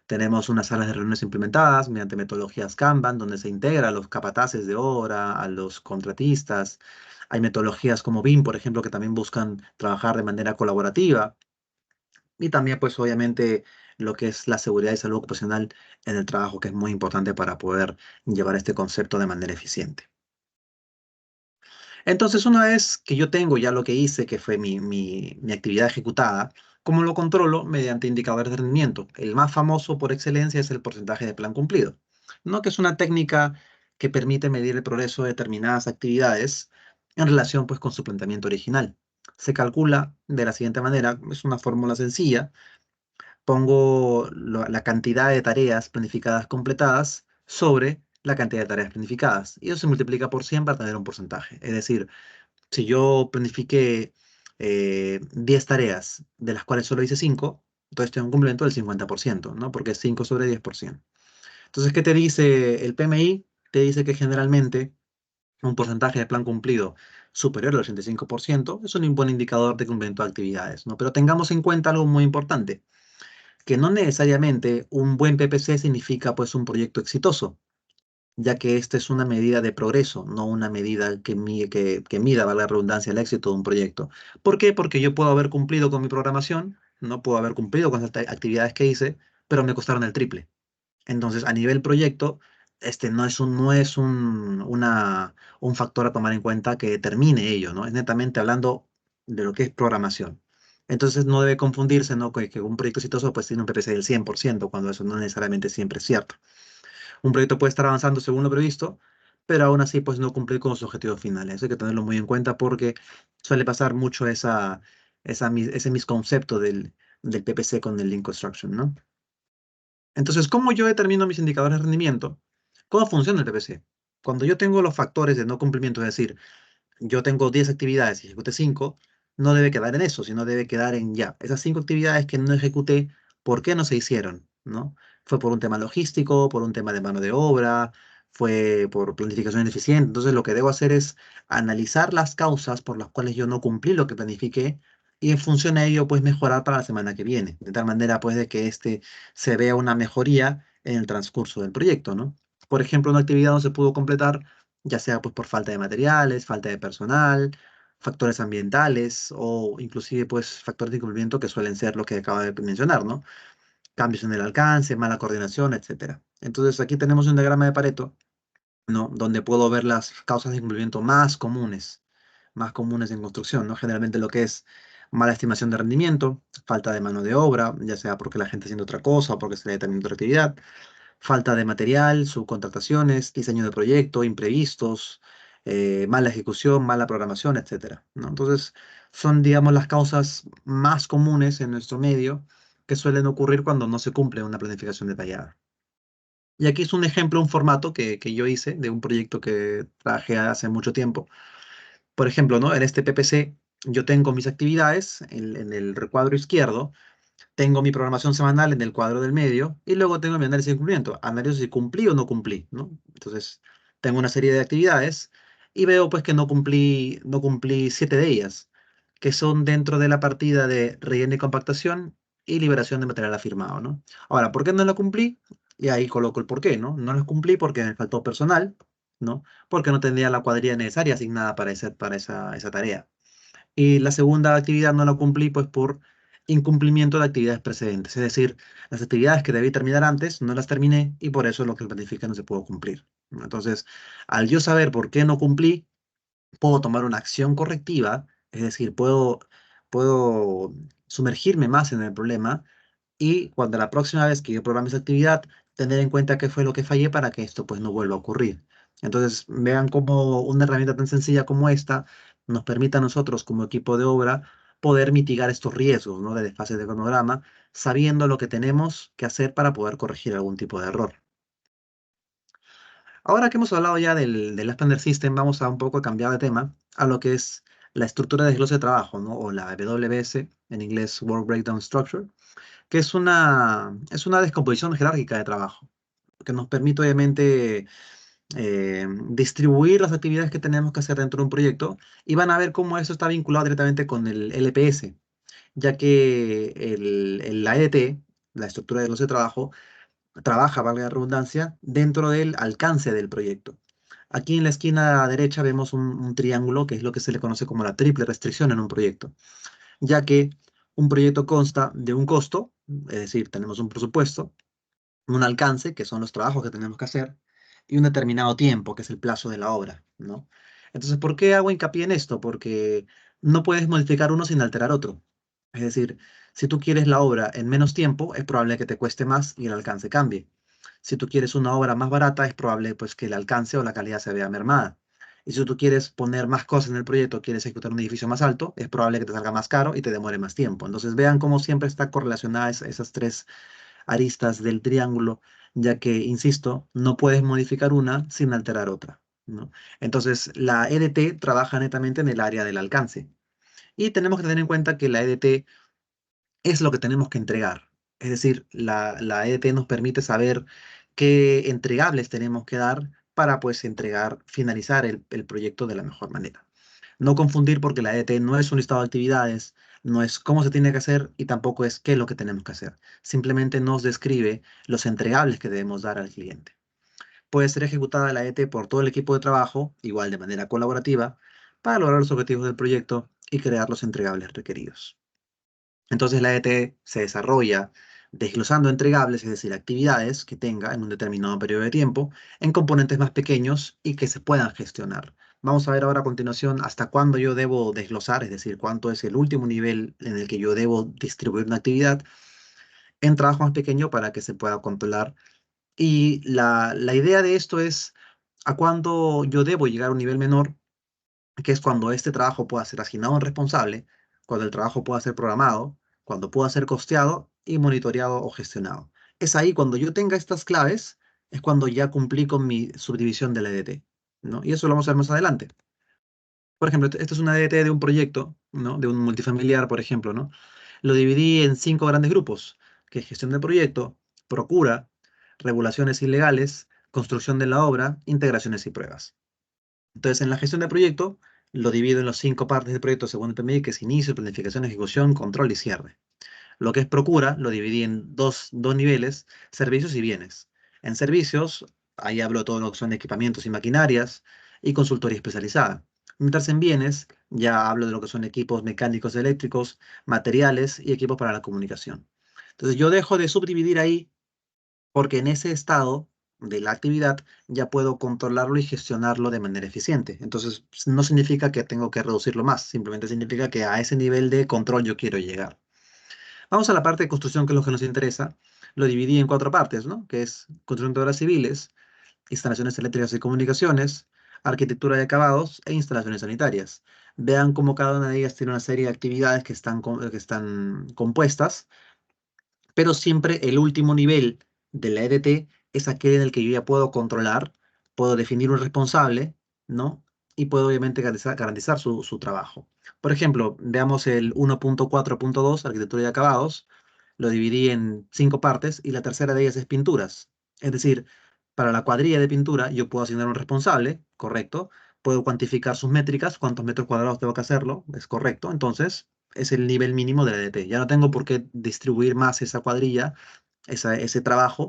Tenemos unas salas de reuniones implementadas mediante metodologías Kanban, donde se integra a los capataces de obra, a los contratistas. Hay metodologías como BIM, por ejemplo, que también buscan trabajar de manera colaborativa. Y también, pues, obviamente, lo que es la seguridad y salud ocupacional en el trabajo, que es muy importante para poder llevar este concepto de manera eficiente. Entonces, una vez que yo tengo ya lo que hice, que fue mi actividad ejecutada, ¿cómo lo controlo? Mediante indicadores de rendimiento. El más famoso por excelencia es el porcentaje de plan cumplido, ¿no? Que es una técnica que permite medir el progreso de determinadas actividades en relación pues, con su planteamiento original. Se calcula de la siguiente manera, es una fórmula sencilla, pongo la cantidad de tareas planificadas completadas sobre la cantidad de tareas planificadas. Y eso se multiplica por 100 para tener un porcentaje. Es decir, si yo planifique 10 tareas, de las cuales solo hice 5, entonces tengo un complemento del 50%, ¿no? Porque es 5 sobre 10%. Entonces, ¿qué te dice el PMI? Te dice que generalmente un porcentaje de plan cumplido superior al 85% es un buen indicador de cumplimiento de actividades, ¿no? Pero tengamos en cuenta algo muy importante, que no necesariamente un buen PPC significa pues un proyecto exitoso, ya que esta es una medida de progreso, no una medida que mida, valga la redundancia, el éxito de un proyecto. ¿Por qué? Porque yo puedo haber cumplido con mi programación, no puedo haber cumplido con las actividades que hice, pero me costaron el triple. Entonces, a nivel proyecto, este no es un factor a tomar en cuenta que determine ello, ¿no? Es netamente hablando de lo que es programación. Entonces, no debe confundirse, ¿no? Que un proyecto exitoso pues tiene un PPC del 100%, cuando eso no necesariamente siempre es cierto. Un proyecto puede estar avanzando según lo previsto, pero aún así pues no cumplir con sus objetivos finales. Eso hay que tenerlo muy en cuenta porque suele pasar mucho ese misconcepto del PPC con el Lean Construction, ¿no? Entonces, ¿cómo yo determino mis indicadores de rendimiento? ¿Cómo funciona el PPC? Cuando yo tengo los factores de no cumplimiento, es decir, yo tengo 10 actividades y ejecuté 5, no debe quedar en eso, sino debe quedar en ya. Esas 5 actividades que no ejecuté, ¿por qué no se hicieron? ¿No? Fue por un tema logístico, por un tema de mano de obra, fue por planificación ineficiente. Entonces, lo que debo hacer es analizar las causas por las cuales yo no cumplí lo que planifiqué y en función a ello, pues mejorar para la semana que viene. De tal manera, pues, de que se vea una mejoría en el transcurso del proyecto, ¿no? Por ejemplo, una actividad no se pudo completar ya sea pues por falta de materiales, falta de personal, factores ambientales o inclusive pues factores de incumplimiento que suelen ser lo que acabo de mencionar, ¿no? Cambios en el alcance, mala coordinación, etcétera. Entonces aquí tenemos un diagrama de Pareto, ¿no? Donde puedo ver las causas de incumplimiento más comunes en construcción, ¿no? Generalmente lo que es mala estimación de rendimiento, falta de mano de obra, ya sea porque la gente haciendo otra cosa o porque se le determina otra actividad, falta de material, subcontrataciones, diseño de proyecto, imprevistos, mala ejecución, mala programación, etcétera, ¿no? Entonces, son, digamos, las causas más comunes en nuestro medio que suelen ocurrir cuando no se cumple una planificación detallada. Y aquí es un ejemplo, un formato que yo hice de un proyecto que traje hace mucho tiempo. Por ejemplo, ¿no? En este PPC yo tengo mis actividades en el recuadro izquierdo, tengo mi programación semanal en el cuadro del medio y luego tengo mi análisis de cumplimiento. Analizo si cumplí o no cumplí, ¿no? Entonces, tengo una serie de actividades y veo pues que no cumplí 7 de ellas, que son dentro de la partida de relleno y compactación y liberación de material afirmado, ¿no? Ahora, ¿por qué no la cumplí? Y ahí coloco el por qué, ¿no? No las cumplí porque me faltó personal, ¿no? Porque no tenía la cuadrilla necesaria asignada para esa tarea. Y la segunda actividad no la cumplí pues por incumplimiento de actividades precedentes. Es decir, las actividades que debí terminar antes no las terminé y por eso lo que planifica no se pudo cumplir, ¿no? Entonces, al yo saber por qué no cumplí, puedo tomar una acción correctiva, es decir, puedo sumergirme más en el problema y cuando la próxima vez que yo programe esa actividad, tener en cuenta qué fue lo que fallé para que esto pues no vuelva a ocurrir. Entonces, vean cómo una herramienta tan sencilla como esta nos permite a nosotros como equipo de obra poder mitigar estos riesgos, ¿no? De desfase de cronograma, sabiendo lo que tenemos que hacer para poder corregir algún tipo de error. Ahora que hemos hablado ya del Expander System, vamos a un poco cambiar de tema a lo que es la estructura de desglose de trabajo, ¿no? O la WBS, en inglés Work Breakdown Structure, que es una descomposición jerárquica de trabajo, que nos permite obviamente distribuir las actividades que tenemos que hacer dentro de un proyecto y van a ver cómo eso está vinculado directamente con el LPS, ya que la EDT, la estructura de los de trabajo, trabaja, valga la redundancia, dentro del alcance del proyecto. Aquí en la esquina derecha vemos un triángulo que es lo que se le conoce como la triple restricción en un proyecto, ya que un proyecto consta de un costo, es decir, tenemos un presupuesto, un alcance, que son los trabajos que tenemos que hacer, y un determinado tiempo, que es el plazo de la obra, ¿no? Entonces, ¿por qué hago hincapié en esto? Porque no puedes modificar uno sin alterar otro. Es decir, si tú quieres la obra en menos tiempo, es probable que te cueste más y el alcance cambie. Si tú quieres una obra más barata, es probable pues que el alcance o la calidad se vea mermada. Y si tú quieres poner más cosas en el proyecto, quieres ejecutar un edificio más alto, es probable que te salga más caro y te demore más tiempo. Entonces vean cómo siempre está correlacionada esas tres aristas del triángulo, ya que, insisto, no puedes modificar una sin alterar otra, ¿no? Entonces, la EDT trabaja netamente en el área del alcance. Y tenemos que tener en cuenta que la EDT es lo que tenemos que entregar. Es decir, la EDT nos permite saber qué entregables tenemos que dar para pues entregar, finalizar el proyecto de la mejor manera. No confundir porque la EDT no es un listado de actividades, no es cómo se tiene que hacer y tampoco es qué es lo que tenemos que hacer. Simplemente nos describe los entregables que debemos dar al cliente. Puede ser ejecutada la EDT por todo el equipo de trabajo, igual de manera colaborativa, para lograr los objetivos del proyecto y crear los entregables requeridos. Entonces la ET se desarrolla desglosando entregables, es decir, actividades que tenga en un determinado periodo de tiempo, en componentes más pequeños y que se puedan gestionar. Vamos a ver ahora a continuación hasta cuándo yo debo desglosar, es decir, cuánto es el último nivel en el que yo debo distribuir una actividad en trabajo más pequeño para que se pueda controlar. Y la idea de esto es a cuándo yo debo llegar a un nivel menor, que es cuando este trabajo pueda ser asignado a un responsable, cuando el trabajo pueda ser programado, cuando pueda ser costeado y monitoreado o gestionado. Es ahí cuando yo tenga estas claves, es cuando ya cumplí con mi subdivisión de la EDT, ¿no? Y eso lo vamos a ver más adelante. Por ejemplo, esta es una EDT de un proyecto, ¿no? De un multifamiliar, por ejemplo, ¿no? Lo dividí en 5 grandes grupos, que es gestión del proyecto, procura, regulaciones ilegales, construcción de la obra, integraciones y pruebas. Entonces, en la gestión de proyecto, lo divido en las 5 partes del proyecto según el PMI, que es inicio, planificación, ejecución, control y cierre. Lo que es procura, lo dividí en dos niveles, servicios y bienes. En servicios, ahí hablo de todo lo que son equipamientos y maquinarias y consultoría especializada. Mientras en bienes, ya hablo de lo que son equipos mecánicos, eléctricos, materiales y equipos para la comunicación. Entonces, yo dejo de subdividir ahí porque en ese estado de la actividad ya puedo controlarlo y gestionarlo de manera eficiente. Entonces, no significa que tengo que reducirlo más, simplemente significa que a ese nivel de control yo quiero llegar. Vamos a la parte de construcción, que es lo que nos interesa. Lo dividí en 4 partes, ¿no? Que es construcción de obras civiles, instalaciones eléctricas y comunicaciones, arquitectura de acabados e instalaciones sanitarias. Vean cómo cada una de ellas tiene una serie de actividades que están compuestas, pero siempre el último nivel de la EDT es aquel en el que yo ya puedo controlar, puedo definir un responsable, ¿no? Y puedo obviamente garantizar su trabajo. Por ejemplo, veamos el 1.4.2, arquitectura y acabados. Lo dividí en 5 partes y la tercera de ellas es pinturas. Es decir, para la cuadrilla de pintura yo puedo asignar un responsable, correcto. Puedo cuantificar sus métricas, cuántos metros cuadrados tengo que hacerlo, es correcto. Entonces, es el nivel mínimo de la EDT. Ya no tengo por qué distribuir más esa cuadrilla, ese trabajo.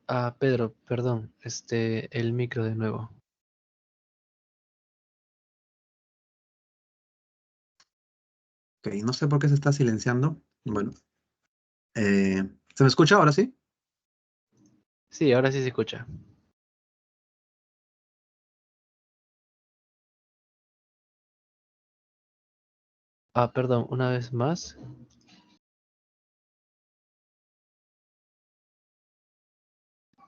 Ah, Pedro, perdón, el micro de nuevo. Ok, no sé por qué se está silenciando. Bueno, eh, ¿se me escucha ahora sí? Sí, ahora sí se escucha. Ah, perdón, una vez más.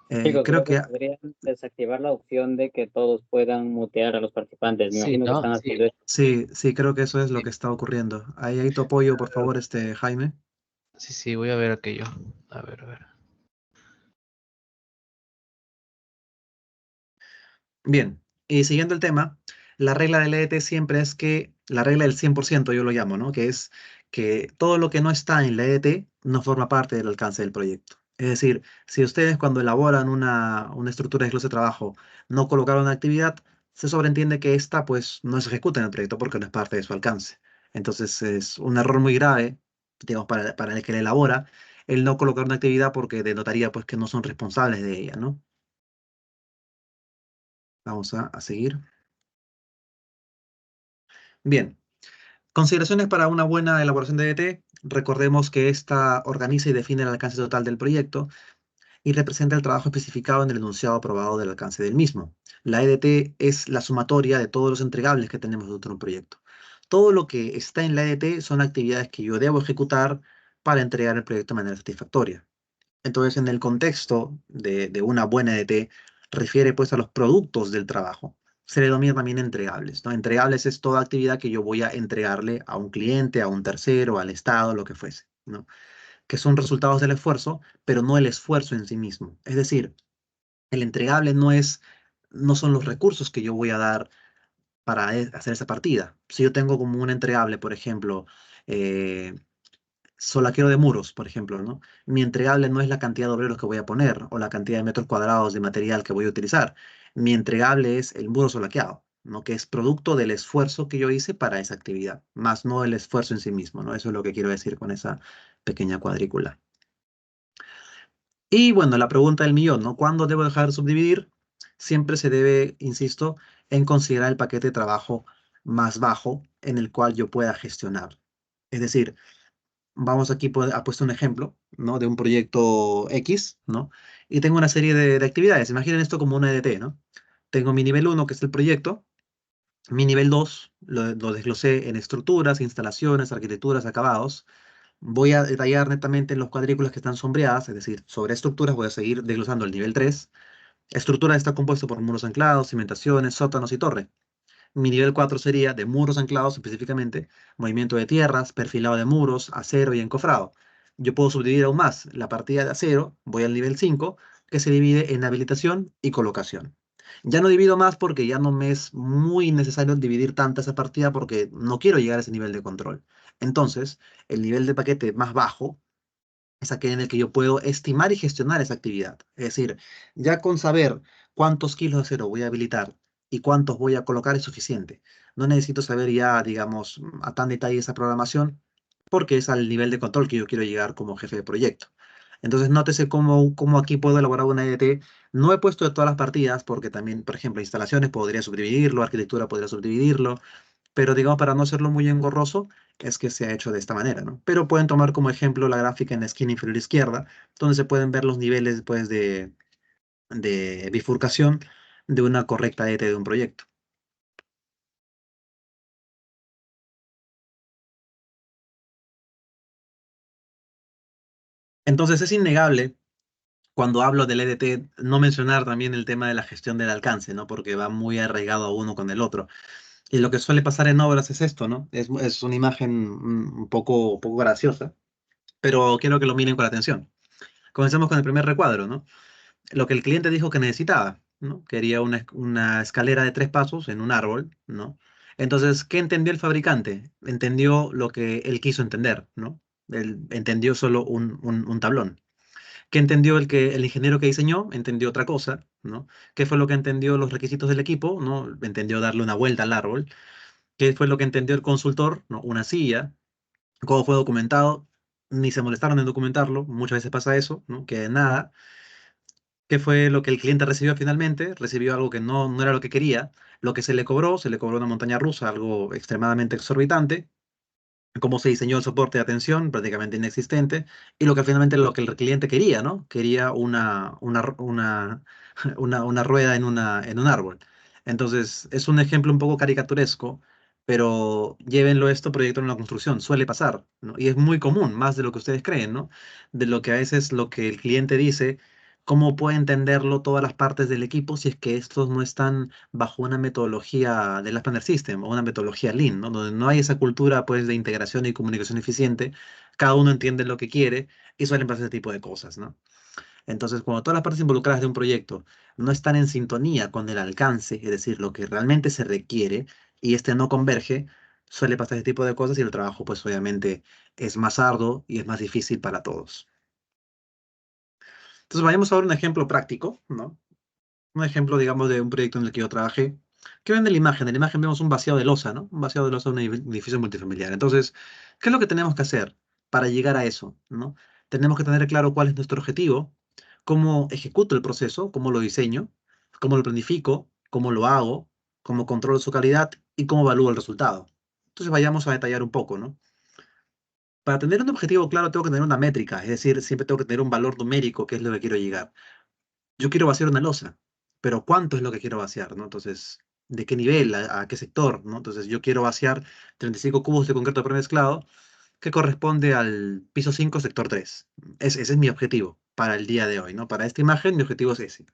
Chicos, Creo creo que que podrían desactivar la opción de que todos puedan mutear a los participantes. Me Sí, imagino que ¿no? están Sí, haciendo eso. sí, sí, creo que eso es lo que está ocurriendo. Ahí tu apoyo, por favor, Jaime. sí, sí, voy a ver aquello. A ver, a ver. Bien, y siguiendo el tema, la regla del EDT siempre es que, la regla del 100% yo lo llamo, ¿no? Que es que todo lo que no está en la EDT no forma parte del alcance del proyecto. Es decir, si ustedes cuando elaboran una estructura de desglose de trabajo no colocaron una actividad, se sobreentiende que esta pues no se ejecuta en el proyecto porque no es parte de su alcance. Entonces es un error muy grave, digamos, para el que la elabora, el no colocar una actividad porque denotaría pues que no son responsables de ella, ¿no? Vamos a seguir. Bien. Consideraciones para una buena elaboración de EDT. Recordemos que esta organiza y define el alcance total del proyecto y representa el trabajo especificado en el enunciado aprobado del alcance del mismo. La EDT es la sumatoria de todos los entregables que tenemos dentro de un proyecto. Todo lo que está en la EDT son actividades que yo debo ejecutar para entregar el proyecto de manera satisfactoria. Entonces, en el contexto de una buena EDT, refiere pues a los productos del trabajo. se le denomina también entregables, ¿no? Entregables es toda actividad que yo voy a entregarle a un cliente, a un tercero, al Estado, lo que fuese, ¿no? Que son resultados del esfuerzo, pero no el esfuerzo en sí mismo. Es decir, el entregable no son los recursos que yo voy a dar para hacer esa partida. Si yo tengo como un entregable, por ejemplo, eh, solaqueo de muros, por ejemplo, ¿no? Mi entregable no es la cantidad de obreros que voy a poner o la cantidad de metros cuadrados de material que voy a utilizar. Mi entregable es el muro solaqueado, ¿no? Que es producto del esfuerzo que yo hice para esa actividad, más no el esfuerzo en sí mismo, ¿no? Eso es lo que quiero decir con esa pequeña cuadrícula. Y bueno, la pregunta del millón, ¿no? ¿Cuándo debo dejar de subdividir? Siempre se debe, insisto, en considerar el paquete de trabajo más bajo en el cual yo pueda gestionar. Es decir, vamos aquí, ha puesto un ejemplo, ¿no? De un proyecto X, ¿no? Y tengo una serie de actividades. Imaginen esto como una EDT, ¿no? Tengo mi nivel 1, que es el proyecto. Mi nivel 2 lo desglosé en estructuras, instalaciones, arquitecturas, acabados. Voy a detallar netamente en los cuadrículas que están sombreadas, es decir, sobre estructuras voy a seguir desglosando el nivel 3. Estructura está compuesto por muros anclados, cimentaciones, sótanos y torre. Mi nivel 4 sería de muros anclados específicamente, movimiento de tierras, perfilado de muros, acero y encofrado. Yo puedo subdividir aún más. La partida de acero, voy al nivel 5, que se divide en habilitación y colocación. Ya no divido más porque ya no me es muy necesario dividir tanta esa partida porque no quiero llegar a ese nivel de control. Entonces, el nivel de paquete más bajo es aquel en el que yo puedo estimar y gestionar esa actividad. Es decir, ya con saber cuántos kilos de acero voy a habilitar y cuántos voy a colocar es suficiente. No necesito saber ya, digamos, a tan detalle esa programación porque es al nivel de control que yo quiero llegar como jefe de proyecto. Entonces, nótese cómo aquí puedo elaborar una EDT. No he puesto de todas las partidas porque también, por ejemplo, instalaciones podría subdividirlo, arquitectura podría subdividirlo, pero digamos, para no hacerlo muy engorroso, es que se ha hecho de esta manera, ¿no? Pero pueden tomar como ejemplo la gráfica en la esquina inferior izquierda, donde se pueden ver los niveles, pues, de bifurcación de una correcta ET de un proyecto. Entonces, es innegable, cuando hablo del EDT, no mencionar también el tema de la gestión del alcance, ¿no? Porque va muy arraigado a uno con el otro. Y lo que suele pasar en obras es esto, ¿no? Es una imagen un poco graciosa, pero quiero que lo miren con atención. Comencemos con el primer recuadro, ¿no? Lo que el cliente dijo que necesitaba, ¿no? Quería una escalera de 3 pasos en un árbol, ¿no? Entonces, ¿qué entendió el fabricante? Entendió lo que él quiso entender, ¿no? Él entendió solo un tablón. ¿Qué entendió el ingeniero que diseñó? Entendió otra cosa, ¿no? ¿Qué fue lo que entendió los requisitos del equipo? ¿No? Entendió darle una vuelta al árbol. ¿Qué fue lo que entendió el consultor? ¿No? Una silla. ¿Cómo fue documentado? Ni se molestaron en documentarlo. Muchas veces pasa eso, ¿no? Que nada. ¿Qué fue lo que el cliente recibió finalmente? Recibió algo que no era lo que quería. Lo que se le cobró una montaña rusa, algo extremadamente exorbitante. Cómo se diseñó el soporte de atención, prácticamente inexistente. Y lo que finalmente lo que el cliente quería, ¿no? Quería una rueda en un árbol. Entonces, es un ejemplo un poco caricaturesco, pero llévenlo esto, proyecto en la construcción. Suele pasar, ¿no? Y es muy común, más de lo que ustedes creen, ¿no? De lo que a veces lo que el cliente dice, cómo puede entenderlo todas las partes del equipo si es que estos no están bajo una metodología de la Planner System o una metodología Lean, ¿no? Donde no hay esa cultura, pues, de integración y comunicación eficiente. Cada uno entiende lo que quiere y suelen pasar ese tipo de cosas, ¿no? Entonces, cuando todas las partes involucradas de un proyecto no están en sintonía con el alcance, es decir, lo que realmente se requiere, y este no converge, suele pasar ese tipo de cosas y el trabajo, pues obviamente, es más arduo y es más difícil para todos. Entonces, vayamos a ver un ejemplo práctico, ¿no? Un ejemplo, digamos, de un proyecto en el que yo trabajé. ¿Qué ven en la imagen? En la imagen vemos un vaciado de losa, ¿no? Un vaciado de losa de un edificio multifamiliar. Entonces, ¿qué es lo que tenemos que hacer para llegar a eso, ¿no? Tenemos que tener claro cuál es nuestro objetivo, cómo ejecuto el proceso, cómo lo diseño, cómo lo planifico, cómo lo hago, cómo controlo su calidad y cómo evalúo el resultado. Entonces, vayamos a detallar un poco, ¿no? Para tener un objetivo claro, tengo que tener una métrica, es decir, siempre tengo que tener un valor numérico, que es lo que quiero llegar. Yo quiero vaciar una losa, pero ¿cuánto es lo que quiero vaciar, ¿no? Entonces, ¿de qué nivel? ¿A qué sector, ¿no? Entonces, yo quiero vaciar 35 cubos de concreto premezclado, que corresponde al piso 5, sector 3. Ese es mi objetivo para el día de hoy, ¿no? Para esta imagen, mi objetivo es ese.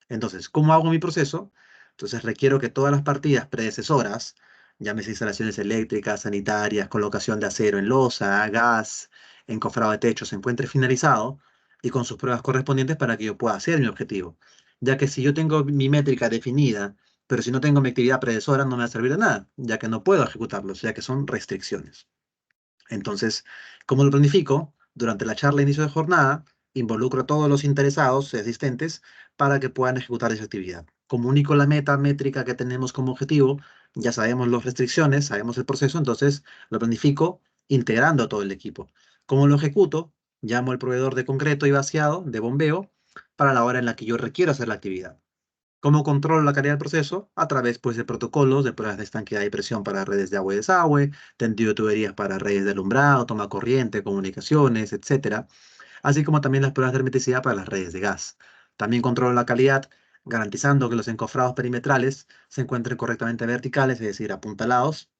Entonces, ¿cómo hago mi proceso? Entonces requiero que todas las partidas predecesoras, llámese instalaciones eléctricas, sanitarias, colocación de acero en losa, gas, encofrado de techo, se encuentre finalizado y con sus pruebas correspondientes para que yo pueda hacer mi objetivo. Ya que si yo tengo mi métrica definida, pero si no tengo mi actividad predecesora, no me va a servir de nada, ya que no puedo ejecutarlos, ya que son restricciones. Entonces, ¿cómo lo planifico? Durante la charla de inicio de jornada, involucro a todos los interesados asistentes para que puedan ejecutar esa actividad. Comunico la meta métrica que tenemos como objetivo, ya sabemos las restricciones, sabemos el proceso, entonces lo planifico integrando a todo el equipo. ¿Cómo lo ejecuto? Llamo al proveedor de concreto y vaciado, de bombeo, para la hora en la que yo requiero hacer la actividad. ¿Cómo controlo la calidad del proceso? A través pues, de protocolos de pruebas de estanqueidad y presión para redes de agua y desagüe, tendido de tuberías para redes de alumbrado, toma corriente, comunicaciones, etcétera, así como también las pruebas de hermeticidad para las redes de gas. También controlo la calidad, garantizando que los encofrados perimetrales se encuentren correctamente verticales, es decir, apuntalados,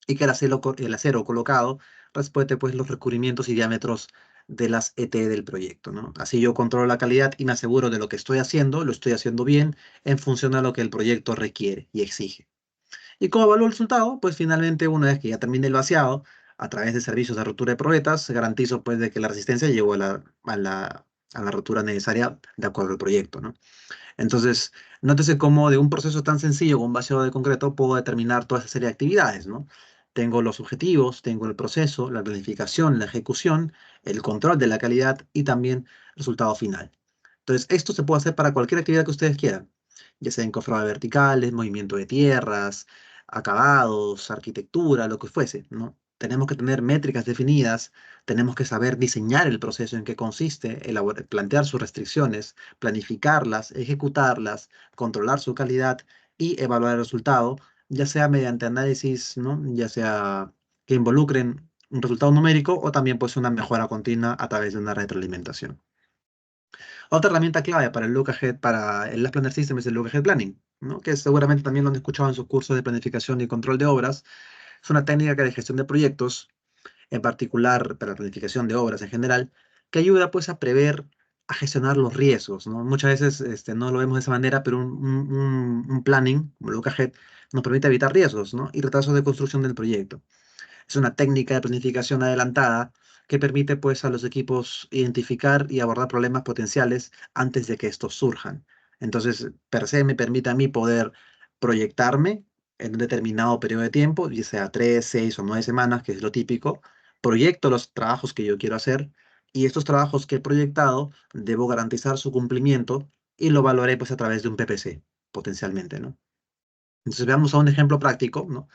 y que el acero colocado respete pues, los recubrimientos y diámetros de las ET del proyecto, ¿no? Así yo controlo la calidad y me aseguro de lo que estoy haciendo, lo estoy haciendo bien en función a lo que el proyecto requiere y exige. ¿Y cómo evalúo el resultado? Pues finalmente, una vez que ya termine el vaciado, a través de servicios de rotura de probetas, garantizo pues de que la resistencia llegó a la rotura necesaria de acuerdo al proyecto, ¿no? Entonces, nótese cómo de un proceso tan sencillo como un vaciado de concreto puedo determinar toda esa serie de actividades, ¿no? Tengo los objetivos, tengo el proceso, la planificación, la ejecución, el control de la calidad y también el resultado final. Entonces, esto se puede hacer para cualquier actividad que ustedes quieran, ya sea encofrado de verticales, movimiento de tierras, acabados, arquitectura, lo que fuese, ¿no? Tenemos que tener métricas definidas, tenemos que saber diseñar el proceso en qué consiste, plantear sus restricciones, planificarlas, ejecutarlas, controlar su calidad y evaluar el resultado, ya sea mediante análisis, ¿no? Ya sea que involucren un resultado numérico o también pues una mejora continua a través de una retroalimentación. Otra herramienta clave para el Look Ahead, para el Last Planner System es el Look Ahead Planning, ¿no? Que seguramente también lo han escuchado en sus cursos de planificación y control de obras. Es una técnica de gestión de proyectos, en particular para la planificación de obras en general, que ayuda pues a prever, a gestionar los riesgos, ¿no? Muchas veces no lo vemos de esa manera, pero un planning, como Look Ahead, nos permite evitar riesgos, ¿no? Y retrasos de construcción del proyecto. Es una técnica de planificación adelantada que permite pues a los equipos identificar y abordar problemas potenciales antes de que estos surjan. Entonces, per se me permite a mí poder proyectarme en un determinado periodo de tiempo, ya sea 3, 6 o 9 semanas, que es lo típico, proyecto los trabajos que yo quiero hacer y estos trabajos que he proyectado debo garantizar su cumplimiento y lo valoraré pues a través de un PPC, potencialmente, ¿no? Entonces veamos a un ejemplo práctico, ¿no?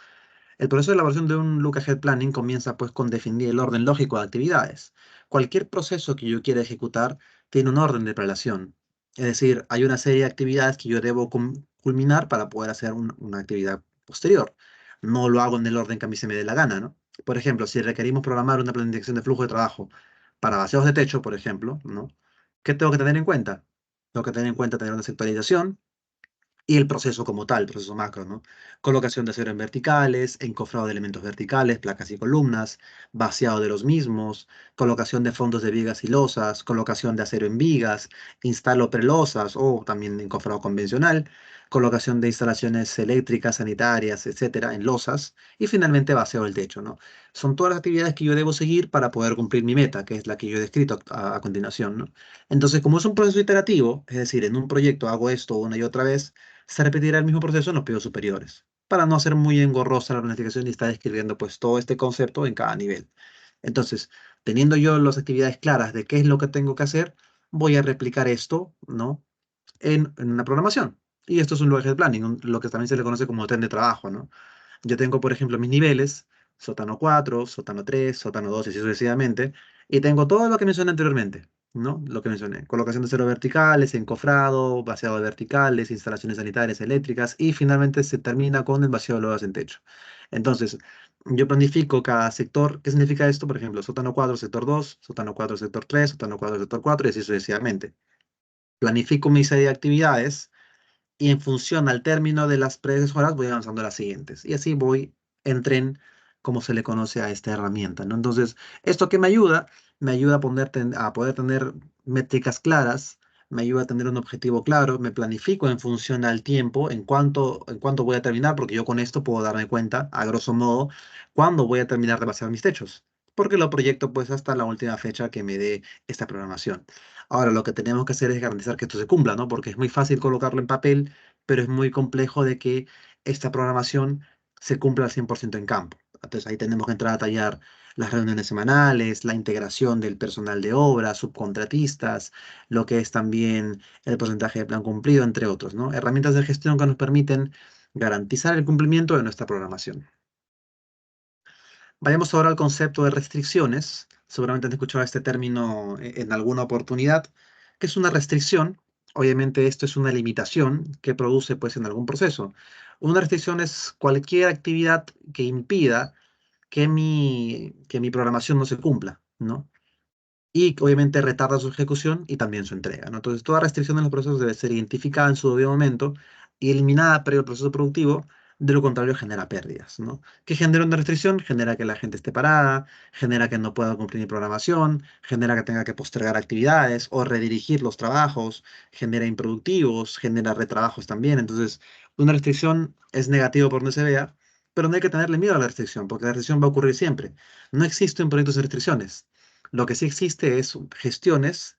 El proceso de elaboración de un Look Ahead Planning comienza pues con definir el orden lógico de actividades. Cualquier proceso que yo quiera ejecutar tiene un orden de prelación. Es decir, hay una serie de actividades que yo debo culminar para poder hacer una actividad posterior. No lo hago en el orden que a mí se me dé la gana, ¿no? Por ejemplo, si requerimos programar una planificación de flujo de trabajo para vaciados de techo, por ejemplo, ¿no? ¿Qué tengo que tener en cuenta? Tengo que tener en cuenta tener una sectorización, y el proceso como tal, el proceso macro, ¿no? Colocación de acero en verticales, encofrado de elementos verticales, placas y columnas, vaciado de los mismos, colocación de fondos de vigas y losas, colocación de acero en vigas, instalo prelosas o también encofrado convencional, colocación de instalaciones eléctricas, sanitarias, etcétera, en losas, y finalmente vaciado del techo, ¿no? Son todas las actividades que yo debo seguir para poder cumplir mi meta, que es la que yo he descrito a continuación, ¿no? Entonces, como es un proceso iterativo, es decir, en un proyecto hago esto una y otra vez, se repetirá el mismo proceso en los periodos superiores, para no hacer muy engorrosa la planificación y estar escribiendo pues todo este concepto en cada nivel. Entonces, teniendo yo las actividades claras de qué es lo que tengo que hacer, voy a replicar esto, ¿no? En una programación. Y esto es un logic planning, lo que también se le conoce como tren de trabajo, ¿no? Yo tengo, por ejemplo, mis niveles, sótano 4, sótano 3, sótano 2 y así sucesivamente, y tengo todo lo que mencioné anteriormente, ¿no? Lo que mencioné, colocación de cero verticales, encofrado, vaciado de verticales, instalaciones sanitarias eléctricas, y finalmente se termina con el vaciado de lodas en techo. Entonces, yo planifico cada sector. ¿Qué significa esto? Por ejemplo, sótano 4, sector 2, sótano 4, sector 3, sótano 4, sector 4, y así sucesivamente. Planifico mi serie de actividades y en función al término de las predecesoras voy avanzando a las siguientes. Y así voy en tren, como se le conoce a esta herramienta, ¿no? Entonces, ¿esto qué me ayuda? Me ayuda a poder tener métricas claras, me ayuda a tener un objetivo claro, me planifico en función al tiempo, en cuánto voy a terminar, porque yo con esto puedo darme cuenta, a grosso modo, cuándo voy a terminar de vaciar mis techos, porque lo proyecto pues hasta la última fecha que me dé esta programación. Ahora, lo que tenemos que hacer es garantizar que esto se cumpla, ¿no? Porque es muy fácil colocarlo en papel, pero es muy complejo de que esta programación se cumpla al 100% en campo. Entonces ahí tenemos que entrar a tallar las reuniones semanales, la integración del personal de obra, subcontratistas, lo que es también el porcentaje de plan cumplido, entre otros, ¿no? Herramientas de gestión que nos permiten garantizar el cumplimiento de nuestra programación. Vayamos ahora al concepto de restricciones. Seguramente han escuchado este término en alguna oportunidad, que es una restricción. Obviamente esto es una limitación que produce pues en algún proceso. Una restricción es cualquier actividad que impida que mi programación no se cumpla, ¿no? Y obviamente retarda su ejecución y también su entrega, ¿no? Entonces, toda restricción en los procesos debe ser identificada en su debido momento y eliminada previo al proceso productivo, de lo contrario genera pérdidas, ¿no? ¿Qué genera una restricción? Genera que la gente esté parada, genera que no pueda cumplir mi programación, genera que tenga que postergar actividades o redirigir los trabajos, genera improductivos, genera retrabajos también. Entonces, una restricción es negativo por donde se vea, pero no hay que tenerle miedo a la restricción, porque la restricción va a ocurrir siempre. No existen proyectos de restricciones. Lo que sí existe es gestiones,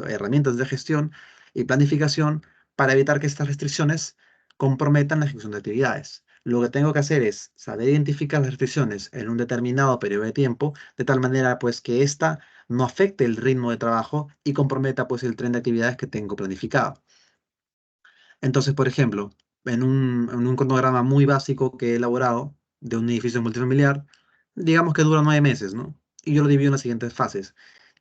herramientas de gestión y planificación para evitar que estas restricciones comprometan la ejecución de actividades. Lo que tengo que hacer es saber identificar las restricciones en un determinado periodo de tiempo, de tal manera pues que ésta no afecte el ritmo de trabajo y comprometa pues el tren de actividades que tengo planificado. Entonces, por ejemplo, en un cronograma muy básico que he elaborado de un edificio multifamiliar, digamos que dura 9 meses, ¿no? Y yo lo divido en las siguientes fases: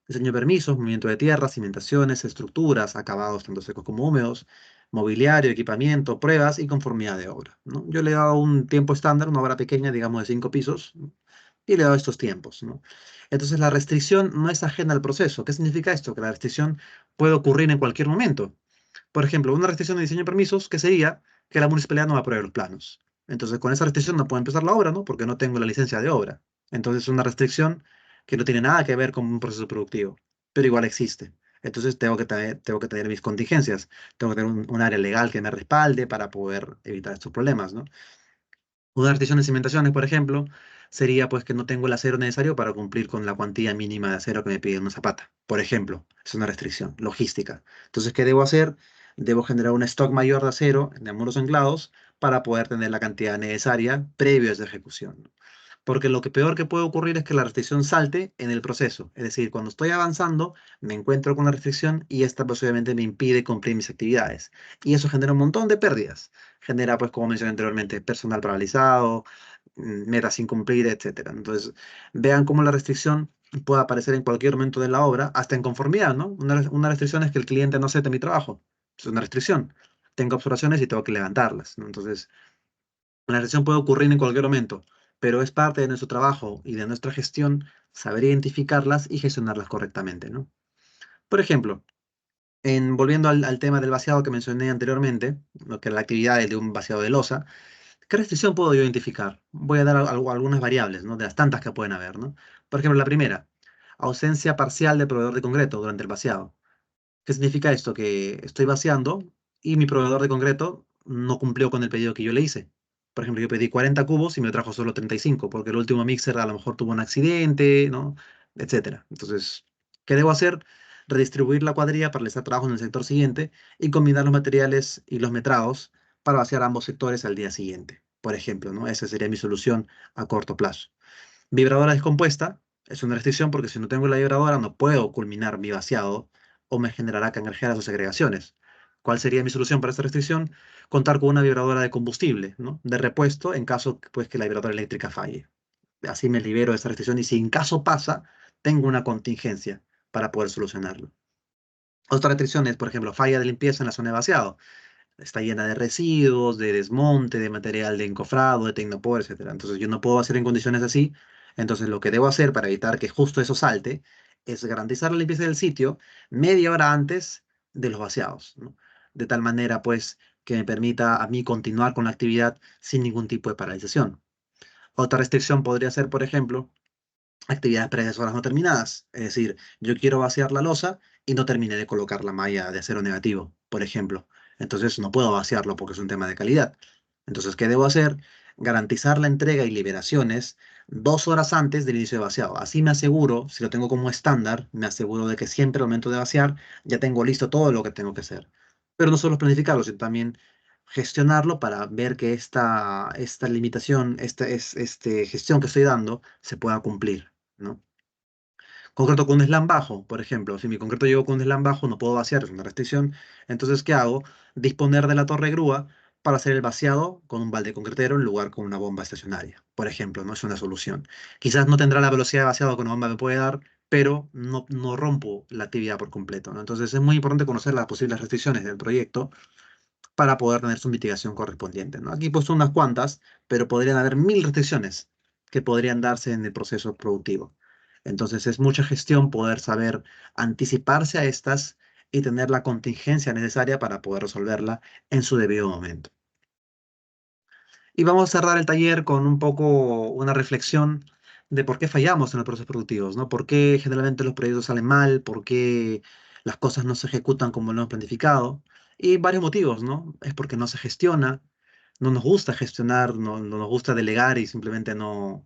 diseño de permisos, movimiento de tierras, cimentaciones, estructuras, acabados tanto secos como húmedos, mobiliario, equipamiento, pruebas y conformidad de obra, ¿no? Yo le he dado un tiempo estándar, una obra pequeña, digamos de 5 pisos, ¿no? Y le he dado estos tiempos, ¿no? Entonces la restricción no es ajena al proceso. ¿Qué significa esto? Que la restricción puede ocurrir en cualquier momento. Por ejemplo, una restricción de diseño de permisos que sería que la municipalidad no apruebe los planos. Entonces, con esa restricción no puedo empezar la obra, ¿no? Porque no tengo la licencia de obra. Entonces, es una restricción que no tiene nada que ver con un proceso productivo, pero igual existe. Entonces, tengo que tener mis contingencias. Tengo que tener un área legal que me respalde para poder evitar estos problemas, ¿no? Una restricción de cimentaciones, por ejemplo, sería pues que no tengo el acero necesario para cumplir con la cuantía mínima de acero que me pide una zapata. Por ejemplo, es una restricción logística. Entonces, ¿qué debo hacer? Debo generar un stock mayor de acero de muros anclados para poder tener la cantidad necesaria previo a esa ejecución. Porque lo que peor que puede ocurrir es que la restricción salte en el proceso. Es decir, cuando estoy avanzando, me encuentro con la restricción y esta pues obviamente me impide cumplir mis actividades. Y eso genera un montón de pérdidas. Genera, pues como mencioné anteriormente, personal paralizado, metas sin cumplir, etcétera. Entonces, vean cómo la restricción puede aparecer en cualquier momento de la obra, hasta en conformidad, ¿no? Una restricción es que el cliente no acepte mi trabajo. Es una restricción. Tengo observaciones y tengo que levantarlas, ¿no? Entonces, la restricción puede ocurrir en cualquier momento, pero es parte de nuestro trabajo y de nuestra gestión saber identificarlas y gestionarlas correctamente, ¿no? Por ejemplo, volviendo al tema del vaciado que mencioné anteriormente, lo que es la actividad de un vaciado de losa, ¿qué restricción puedo yo identificar? Voy a dar algunas variables, ¿no? De las tantas que pueden haber, ¿no? Por ejemplo, la primera, ausencia parcial de proveedor de concreto durante el vaciado. ¿Qué significa esto? Que estoy vaciando y mi proveedor de concreto no cumplió con el pedido que yo le hice. Por ejemplo, yo pedí 40 cubos y me trajo solo 35, porque el último mixer a lo mejor tuvo un accidente, ¿no? Etcétera. Entonces, ¿qué debo hacer? Redistribuir la cuadrilla para realizar trabajo en el sector siguiente y combinar los materiales y los metrados para vaciar ambos sectores al día siguiente. Por ejemplo, ¿no? Esa sería mi solución a corto plazo. Vibradora descompuesta es una restricción porque si no tengo la vibradora no puedo culminar mi vaciado o me generará cangrejera o segregaciones. ¿Cuál sería mi solución para esta restricción? Contar con una vibradora de combustible, ¿no? De repuesto en caso pues, que la vibradora eléctrica falle. Así me libero de esta restricción y si en caso pasa, tengo una contingencia para poder solucionarlo. Otra restricción es, por ejemplo, falla de limpieza en la zona de vaciado. Está llena de residuos, de desmonte, de material de encofrado, de tecnopor, etcétera. Entonces yo no puedo hacer en condiciones así. Entonces lo que debo hacer para evitar que justo eso salte es garantizar la limpieza del sitio media hora antes de los vaciados, ¿no? De tal manera, pues, que me permita a mí continuar con la actividad sin ningún tipo de paralización. Otra restricción podría ser, por ejemplo, actividades previas horas no terminadas. Es decir, yo quiero vaciar la losa y no terminé de colocar la malla de acero negativo, por ejemplo. Entonces no puedo vaciarlo porque es un tema de calidad. Entonces, ¿qué debo hacer? Garantizar la entrega y liberaciones 2 horas antes del inicio de vaciado. Así me aseguro, si lo tengo como estándar, me aseguro de que siempre al momento de vaciar ya tengo listo todo lo que tengo que hacer. Pero no solo planificarlo, sino también gestionarlo para ver que esta limitación, gestión que estoy dando, se pueda cumplir, ¿no? Concreto con un slam bajo, por ejemplo. Si mi concreto llego con un slam bajo, no puedo vaciar, es una restricción. Entonces, ¿qué hago? Disponer de la torre grúa para hacer el vaciado con un balde concretero en lugar con una bomba estacionaria. Por ejemplo, no es una solución. Quizás no tendrá la velocidad de vaciado que una bomba me puede dar, pero no rompo la actividad por completo, ¿no? Entonces, es muy importante conocer las posibles restricciones del proyecto para poder tener su mitigación correspondiente, ¿no? Aquí he puesto unas cuantas, pero podrían haber 1000 restricciones que podrían darse en el proceso productivo. Entonces es mucha gestión poder saber anticiparse a estas y tener la contingencia necesaria para poder resolverla en su debido momento. Y vamos a cerrar el taller con un poco una reflexión de por qué fallamos en los procesos productivos, ¿no? ¿Por qué generalmente los proyectos salen mal? ¿Por qué las cosas no se ejecutan como lo hemos planificado? Y varios motivos, ¿no? Es porque no se gestiona, no nos gusta gestionar, no nos gusta delegar y simplemente no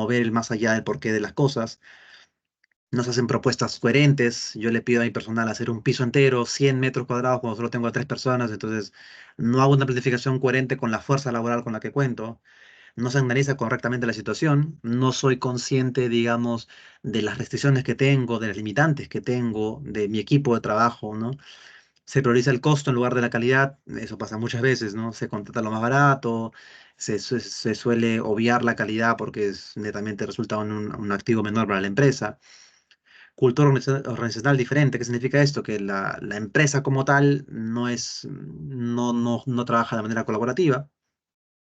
ver el más allá del porqué de las cosas. Nos hacen propuestas coherentes. Yo le pido a mi personal hacer un piso entero, 100 metros cuadrados, cuando solo tengo a 3 personas, entonces no hago una planificación coherente con la fuerza laboral con la que cuento. No se analiza correctamente la situación, no soy consciente, digamos, de las restricciones que tengo, de las limitantes que tengo, de mi equipo de trabajo, ¿no? Se prioriza el costo en lugar de la calidad, eso pasa muchas veces, ¿no? Se contrata lo más barato, se suele obviar la calidad porque netamente resulta un activo menor para la empresa. Cultura organizacional diferente. ¿Qué significa esto? Que la empresa como tal no trabaja de manera colaborativa.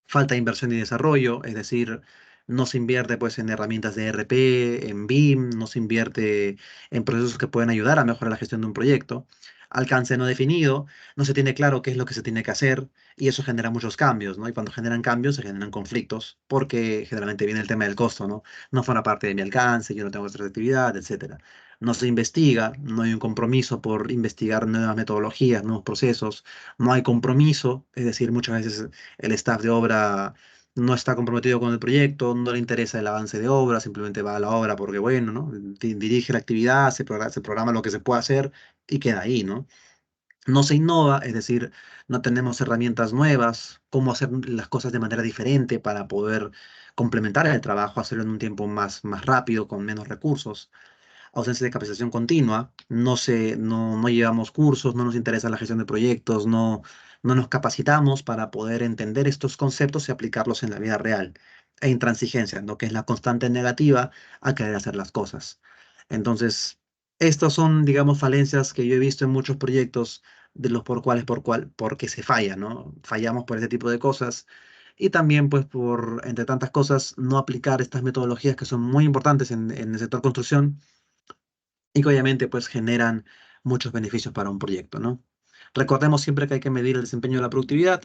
Falta de inversión y desarrollo, es decir, no se invierte pues en herramientas de ERP, en BIM, no se invierte en procesos que pueden ayudar a mejorar la gestión de un proyecto. Alcance no definido, no se tiene claro qué es lo que se tiene que hacer y eso genera muchos cambios, ¿no? Y cuando generan cambios se generan conflictos porque generalmente viene el tema del costo, ¿no? No forma parte de mi alcance, yo no tengo esta actividad, etcétera. No se investiga, no hay un compromiso por investigar nuevas metodologías, nuevos procesos, no hay compromiso, es decir, muchas veces el staff de obra no está comprometido con el proyecto, no le interesa el avance de obra, simplemente va a la obra porque, bueno, ¿no? Dirige la actividad, se programa lo que se puede hacer y queda ahí, ¿no? No se innova, es decir, no tenemos herramientas nuevas, cómo hacer las cosas de manera diferente para poder complementar el trabajo, hacerlo en un tiempo más rápido, con menos recursos. Ausencia de capacitación continua, no llevamos cursos, no nos interesa la gestión de proyectos, no nos capacitamos para poder entender estos conceptos y aplicarlos en la vida real. E intransigencia, ¿no? Que es la constante negativa a querer hacer las cosas. Entonces, estas son, digamos, falencias que yo he visto en muchos proyectos de los porque se falla, ¿no? Fallamos por ese tipo de cosas. Y también, pues, entre tantas cosas, no aplicar estas metodologías que son muy importantes en el sector construcción y que obviamente pues generan muchos beneficios para un proyecto, ¿no? Recordemos siempre que hay que medir el desempeño de la productividad,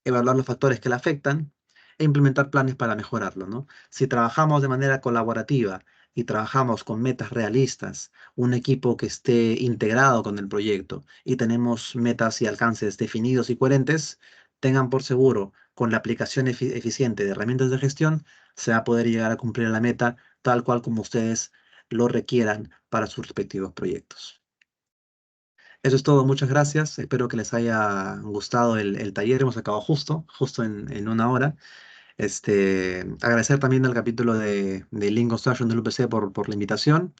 evaluar los factores que la afectan e implementar planes para mejorarlo, ¿no? Si trabajamos de manera colaborativa y trabajamos con metas realistas, un equipo que esté integrado con el proyecto y tenemos metas y alcances definidos y coherentes, tengan por seguro, con la aplicación eficiente de herramientas de gestión, se va a poder llegar a cumplir la meta tal cual como ustedes lo requieran para sus respectivos proyectos. Eso es todo, muchas gracias. Espero que les haya gustado el taller. Hemos acabado justo en una hora. Agradecer también al capítulo de Lean Construction del UPC por la invitación.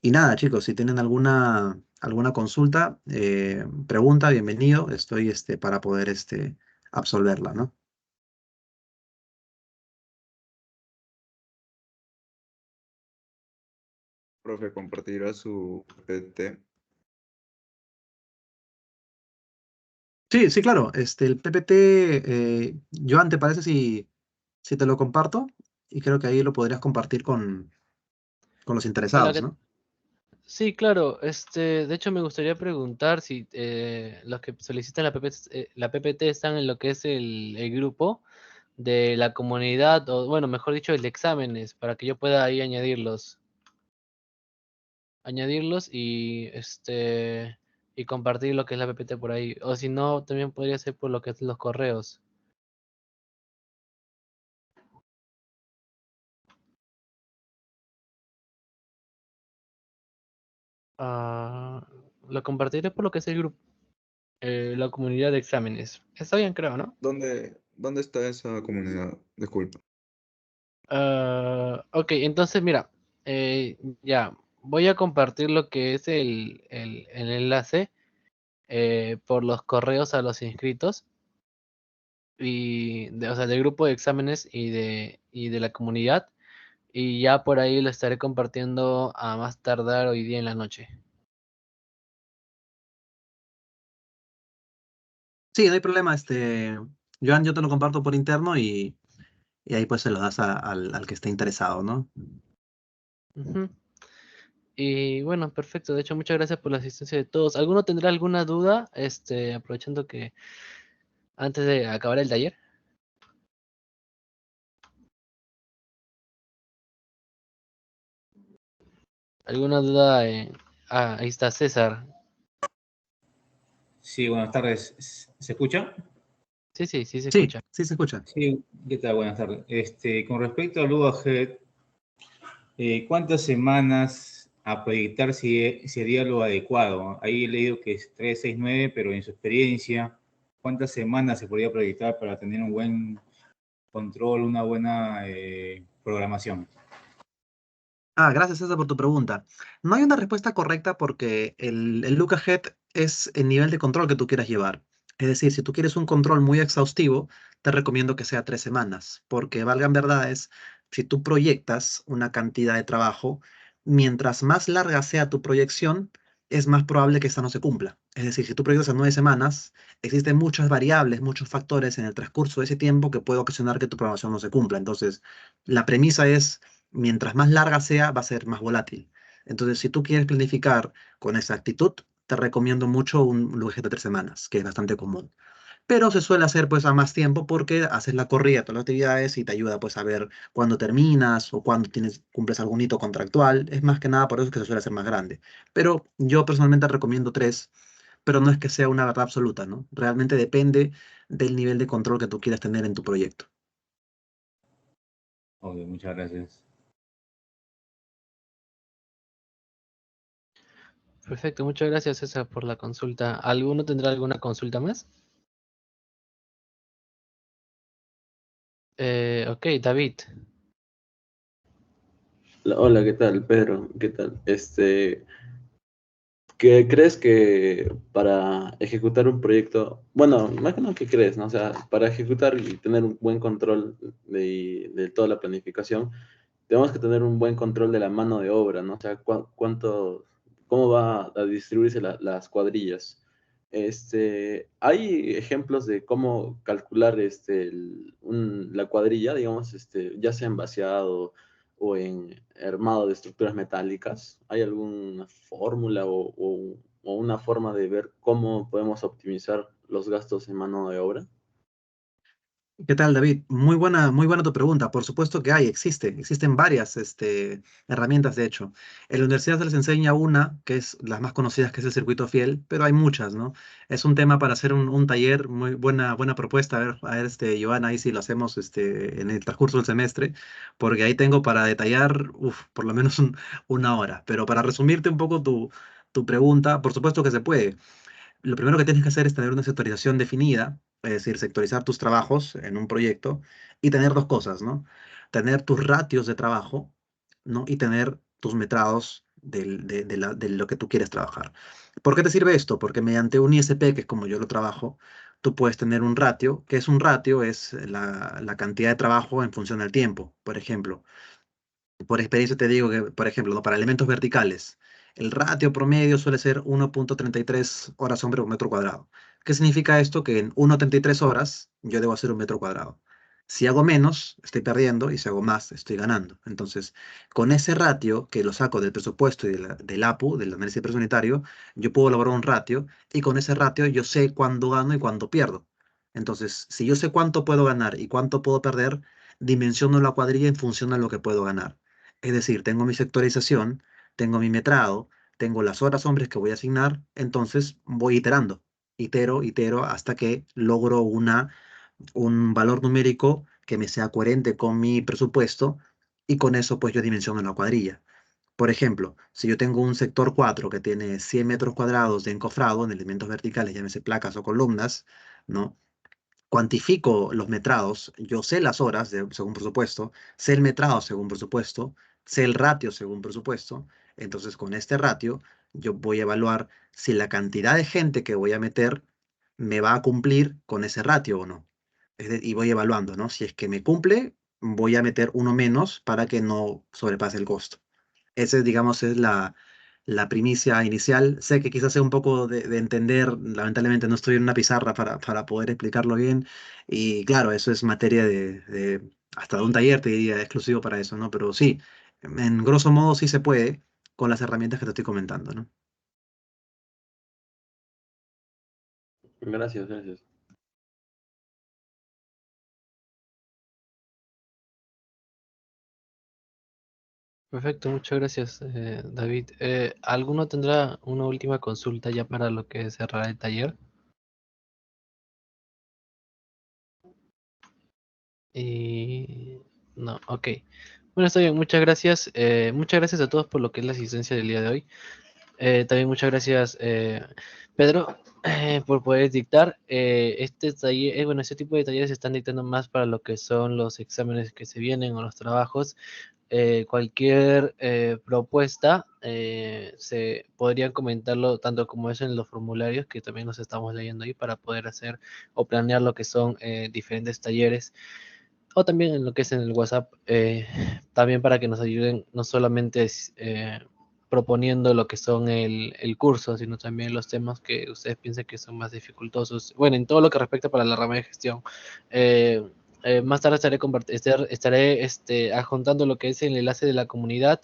Y nada, chicos, si tienen alguna consulta, pregunta, bienvenido. Estoy para poder absolverla, ¿no? Profe, compartirá su PPT. Sí, sí, claro. El PPT, Joan, ¿te parece si te lo comparto? Y creo que ahí lo podrías compartir con los Hola, interesados, ¿qué? ¿no? Sí, claro. De hecho, me gustaría preguntar si los que solicitan la PPT están en lo que es el grupo de la comunidad, o bueno, mejor dicho, el de exámenes, para que yo pueda ahí añadirlos. añadirlos y compartir lo que es la PPT por ahí. O si no, también podría ser por lo que es los correos. Ah, lo compartiré por lo que es el grupo, la comunidad de exámenes. Está bien, creo, ¿no? ¿Dónde está esa comunidad? Disculpa. Ok, entonces mira, ya, voy a compartir lo que es el enlace por los correos a los inscritos o sea, del grupo de exámenes y de la comunidad, y ya por ahí lo estaré compartiendo a más tardar hoy día en la noche. Sí, no hay problema, Joan, yo te lo comparto por interno y ahí pues se lo das al que esté interesado, ¿no? Ujú. Y bueno, perfecto. De hecho, muchas gracias por la asistencia de todos. ¿Alguno tendrá alguna duda? Aprovechando que antes de acabar el taller. ¿Alguna duda? Ahí está César. Sí, buenas tardes. ¿Se escucha? Sí, sí, sí se Sí, escucha. sí se escucha. Sí, ¿qué tal? Buenas tardes. Con respecto al UAG, ¿cuántas semanas a proyectar sería lo adecuado? Ahí he leído que es 3, 6, 9, pero en su experiencia, ¿cuántas semanas se podría proyectar para tener un buen control, una buena programación? Gracias César por tu pregunta. No hay una respuesta correcta porque el look ahead es el nivel de control que tú quieras llevar. Es decir, si tú quieres un control muy exhaustivo, te recomiendo que sea 3 semanas, porque valgan verdades, si tú proyectas una cantidad de trabajo, mientras más larga sea tu proyección, es más probable que esta no se cumpla. Es decir, si tú proyectas a 9 semanas, existen muchas variables, muchos factores en el transcurso de ese tiempo que puede ocasionar que tu programación no se cumpla. Entonces, la premisa es mientras más larga sea, va a ser más volátil. Entonces, si tú quieres planificar con exactitud, te recomiendo mucho un lugar de 3 semanas, que es bastante común. Pero se suele hacer pues a más tiempo porque haces la corrida de todas las actividades y te ayuda pues a ver cuándo terminas o cuándo cumples algún hito contractual. Es más que nada por eso que se suele hacer más grande. Pero yo personalmente recomiendo 3, pero no es que sea una verdad absoluta, ¿no? Realmente depende del nivel de control que tú quieras tener en tu proyecto. Ok, muchas gracias. Perfecto, muchas gracias César por la consulta. ¿Alguno tendrá alguna consulta más? Ok, David. Hola, ¿qué tal, Pedro? ¿Qué tal? ¿Qué crees que para ejecutar un proyecto, bueno, más que nada, ¿qué crees, no? O sea, para ejecutar y tener un buen control de toda la planificación, tenemos que tener un buen control de la mano de obra, ¿no? O sea, cómo va a distribuirse las cuadrillas. Hay ejemplos de cómo calcular la cuadrilla, digamos, ya sea en vaciado o en armado de estructuras metálicas. ¿Hay alguna fórmula o una forma de ver cómo podemos optimizar los gastos en mano de obra? ¿Qué tal, David? Muy buena tu pregunta. Por supuesto que existen varias herramientas, de hecho. En la universidad se les enseña una, que es las más conocidas, que es el circuito fiel, pero hay muchas, ¿no? Es un tema para hacer un taller, muy buena propuesta. A ver, Giovanna, ahí si lo hacemos en el transcurso del semestre, porque ahí tengo para detallar, por lo menos una hora. Pero para resumirte un poco tu pregunta, por supuesto que se puede. Lo primero que tienes que hacer es tener una sectorización definida, es decir, sectorizar tus trabajos en un proyecto y tener dos cosas, ¿no? Tener tus ratios de trabajo, ¿no? Y tener tus metrados de lo que tú quieres trabajar. ¿Por qué te sirve esto? Porque mediante un ISP, que es como yo lo trabajo, tú puedes tener un ratio, que es un ratio, es la cantidad de trabajo en función del tiempo. Por ejemplo, por experiencia te digo que, por ejemplo, ¿no? Para elementos verticales, el ratio promedio suele ser 1,33 horas hombre por metro cuadrado. ¿Qué significa esto? Que en 1,33 horas yo debo hacer un metro cuadrado. Si hago menos, estoy perdiendo, y si hago más, estoy ganando. Entonces, con ese ratio que lo saco del presupuesto y del APU, del análisis de precio unitario, yo puedo elaborar un ratio, y con ese ratio yo sé cuándo gano y cuándo pierdo. Entonces, si yo sé cuánto puedo ganar y cuánto puedo perder, dimensiono la cuadrilla en función de lo que puedo ganar. Es decir, tengo mi sectorización, tengo mi metrado, tengo las horas hombres que voy a asignar, entonces voy iterando, itero, hasta que logro un valor numérico que me sea coherente con mi presupuesto y con eso pues yo dimensiono la cuadrilla. Por ejemplo, si yo tengo un sector 4 que tiene 100 metros cuadrados de encofrado en elementos verticales, llámese placas o columnas, ¿no? Cuantifico los metrados, yo sé las horas según presupuesto, sé el metrado según presupuesto, sé el ratio según presupuesto, entonces con este ratio yo voy a evaluar si la cantidad de gente que voy a meter me va a cumplir con ese ratio o no. Y voy evaluando, ¿no? Si es que me cumple, voy a meter uno menos para que no sobrepase el costo. Ese, digamos, es la primicia inicial. Sé que quizás sea un poco de entender, lamentablemente no estoy en una pizarra para poder explicarlo bien. Y claro, eso es materia hasta de un taller, te diría, exclusivo para eso, ¿no? Pero sí, en grosso modo sí se puede con las herramientas que te estoy comentando, ¿no? Gracias, gracias. Perfecto, muchas gracias, David. ¿Alguno tendrá una última consulta ya para lo que es cerrar el taller? Y no, ok. Bueno, está bien, muchas gracias. Muchas gracias a todos por lo que es la asistencia del día de hoy. También muchas gracias, Pedro, por poder dictar. Este taller, bueno, este tipo de talleres se están dictando más para lo que son los exámenes que se vienen o los trabajos. Cualquier propuesta se podrían comentarlo tanto como es en los formularios que también nos estamos leyendo ahí para poder hacer o planear lo que son diferentes talleres o también en lo que es en el WhatsApp, también para que nos ayuden no solamente proponiendo lo que son el curso, sino también los temas que ustedes piensen que son más dificultosos. Bueno, en todo lo que respecta para la rama de gestión. Eh, Más tarde estaré adjuntando lo que es el enlace de la comunidad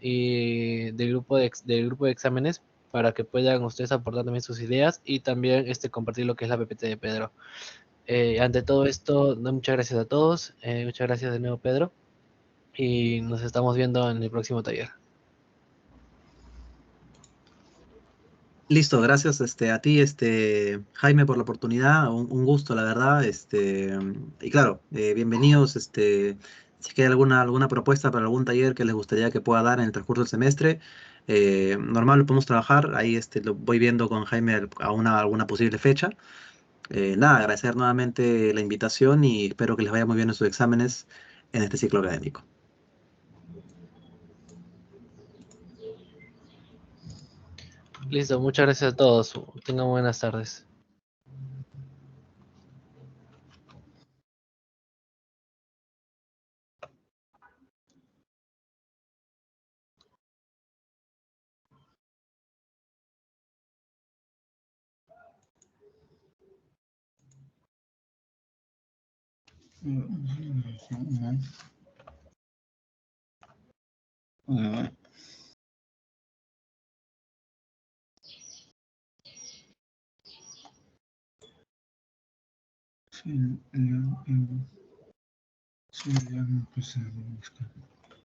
y del grupo de exámenes para que puedan ustedes aportar también sus ideas y también compartir lo que es la PPT de Pedro. Ante todo esto, muchas gracias a todos. Muchas gracias de nuevo, Pedro. Y nos estamos viendo en el próximo taller. Listo, gracias a ti, Jaime, por la oportunidad, un gusto, la verdad, y claro, bienvenidos, si hay alguna propuesta para algún taller que les gustaría que pueda dar en el transcurso del semestre, normal lo podemos trabajar, ahí lo voy viendo con Jaime a alguna posible fecha. Nada, agradecer nuevamente la invitación y espero que les vaya muy bien en sus exámenes en este ciclo académico. Listo, muchas gracias a todos. Tengan buenas tardes. Sí, ya empezamos.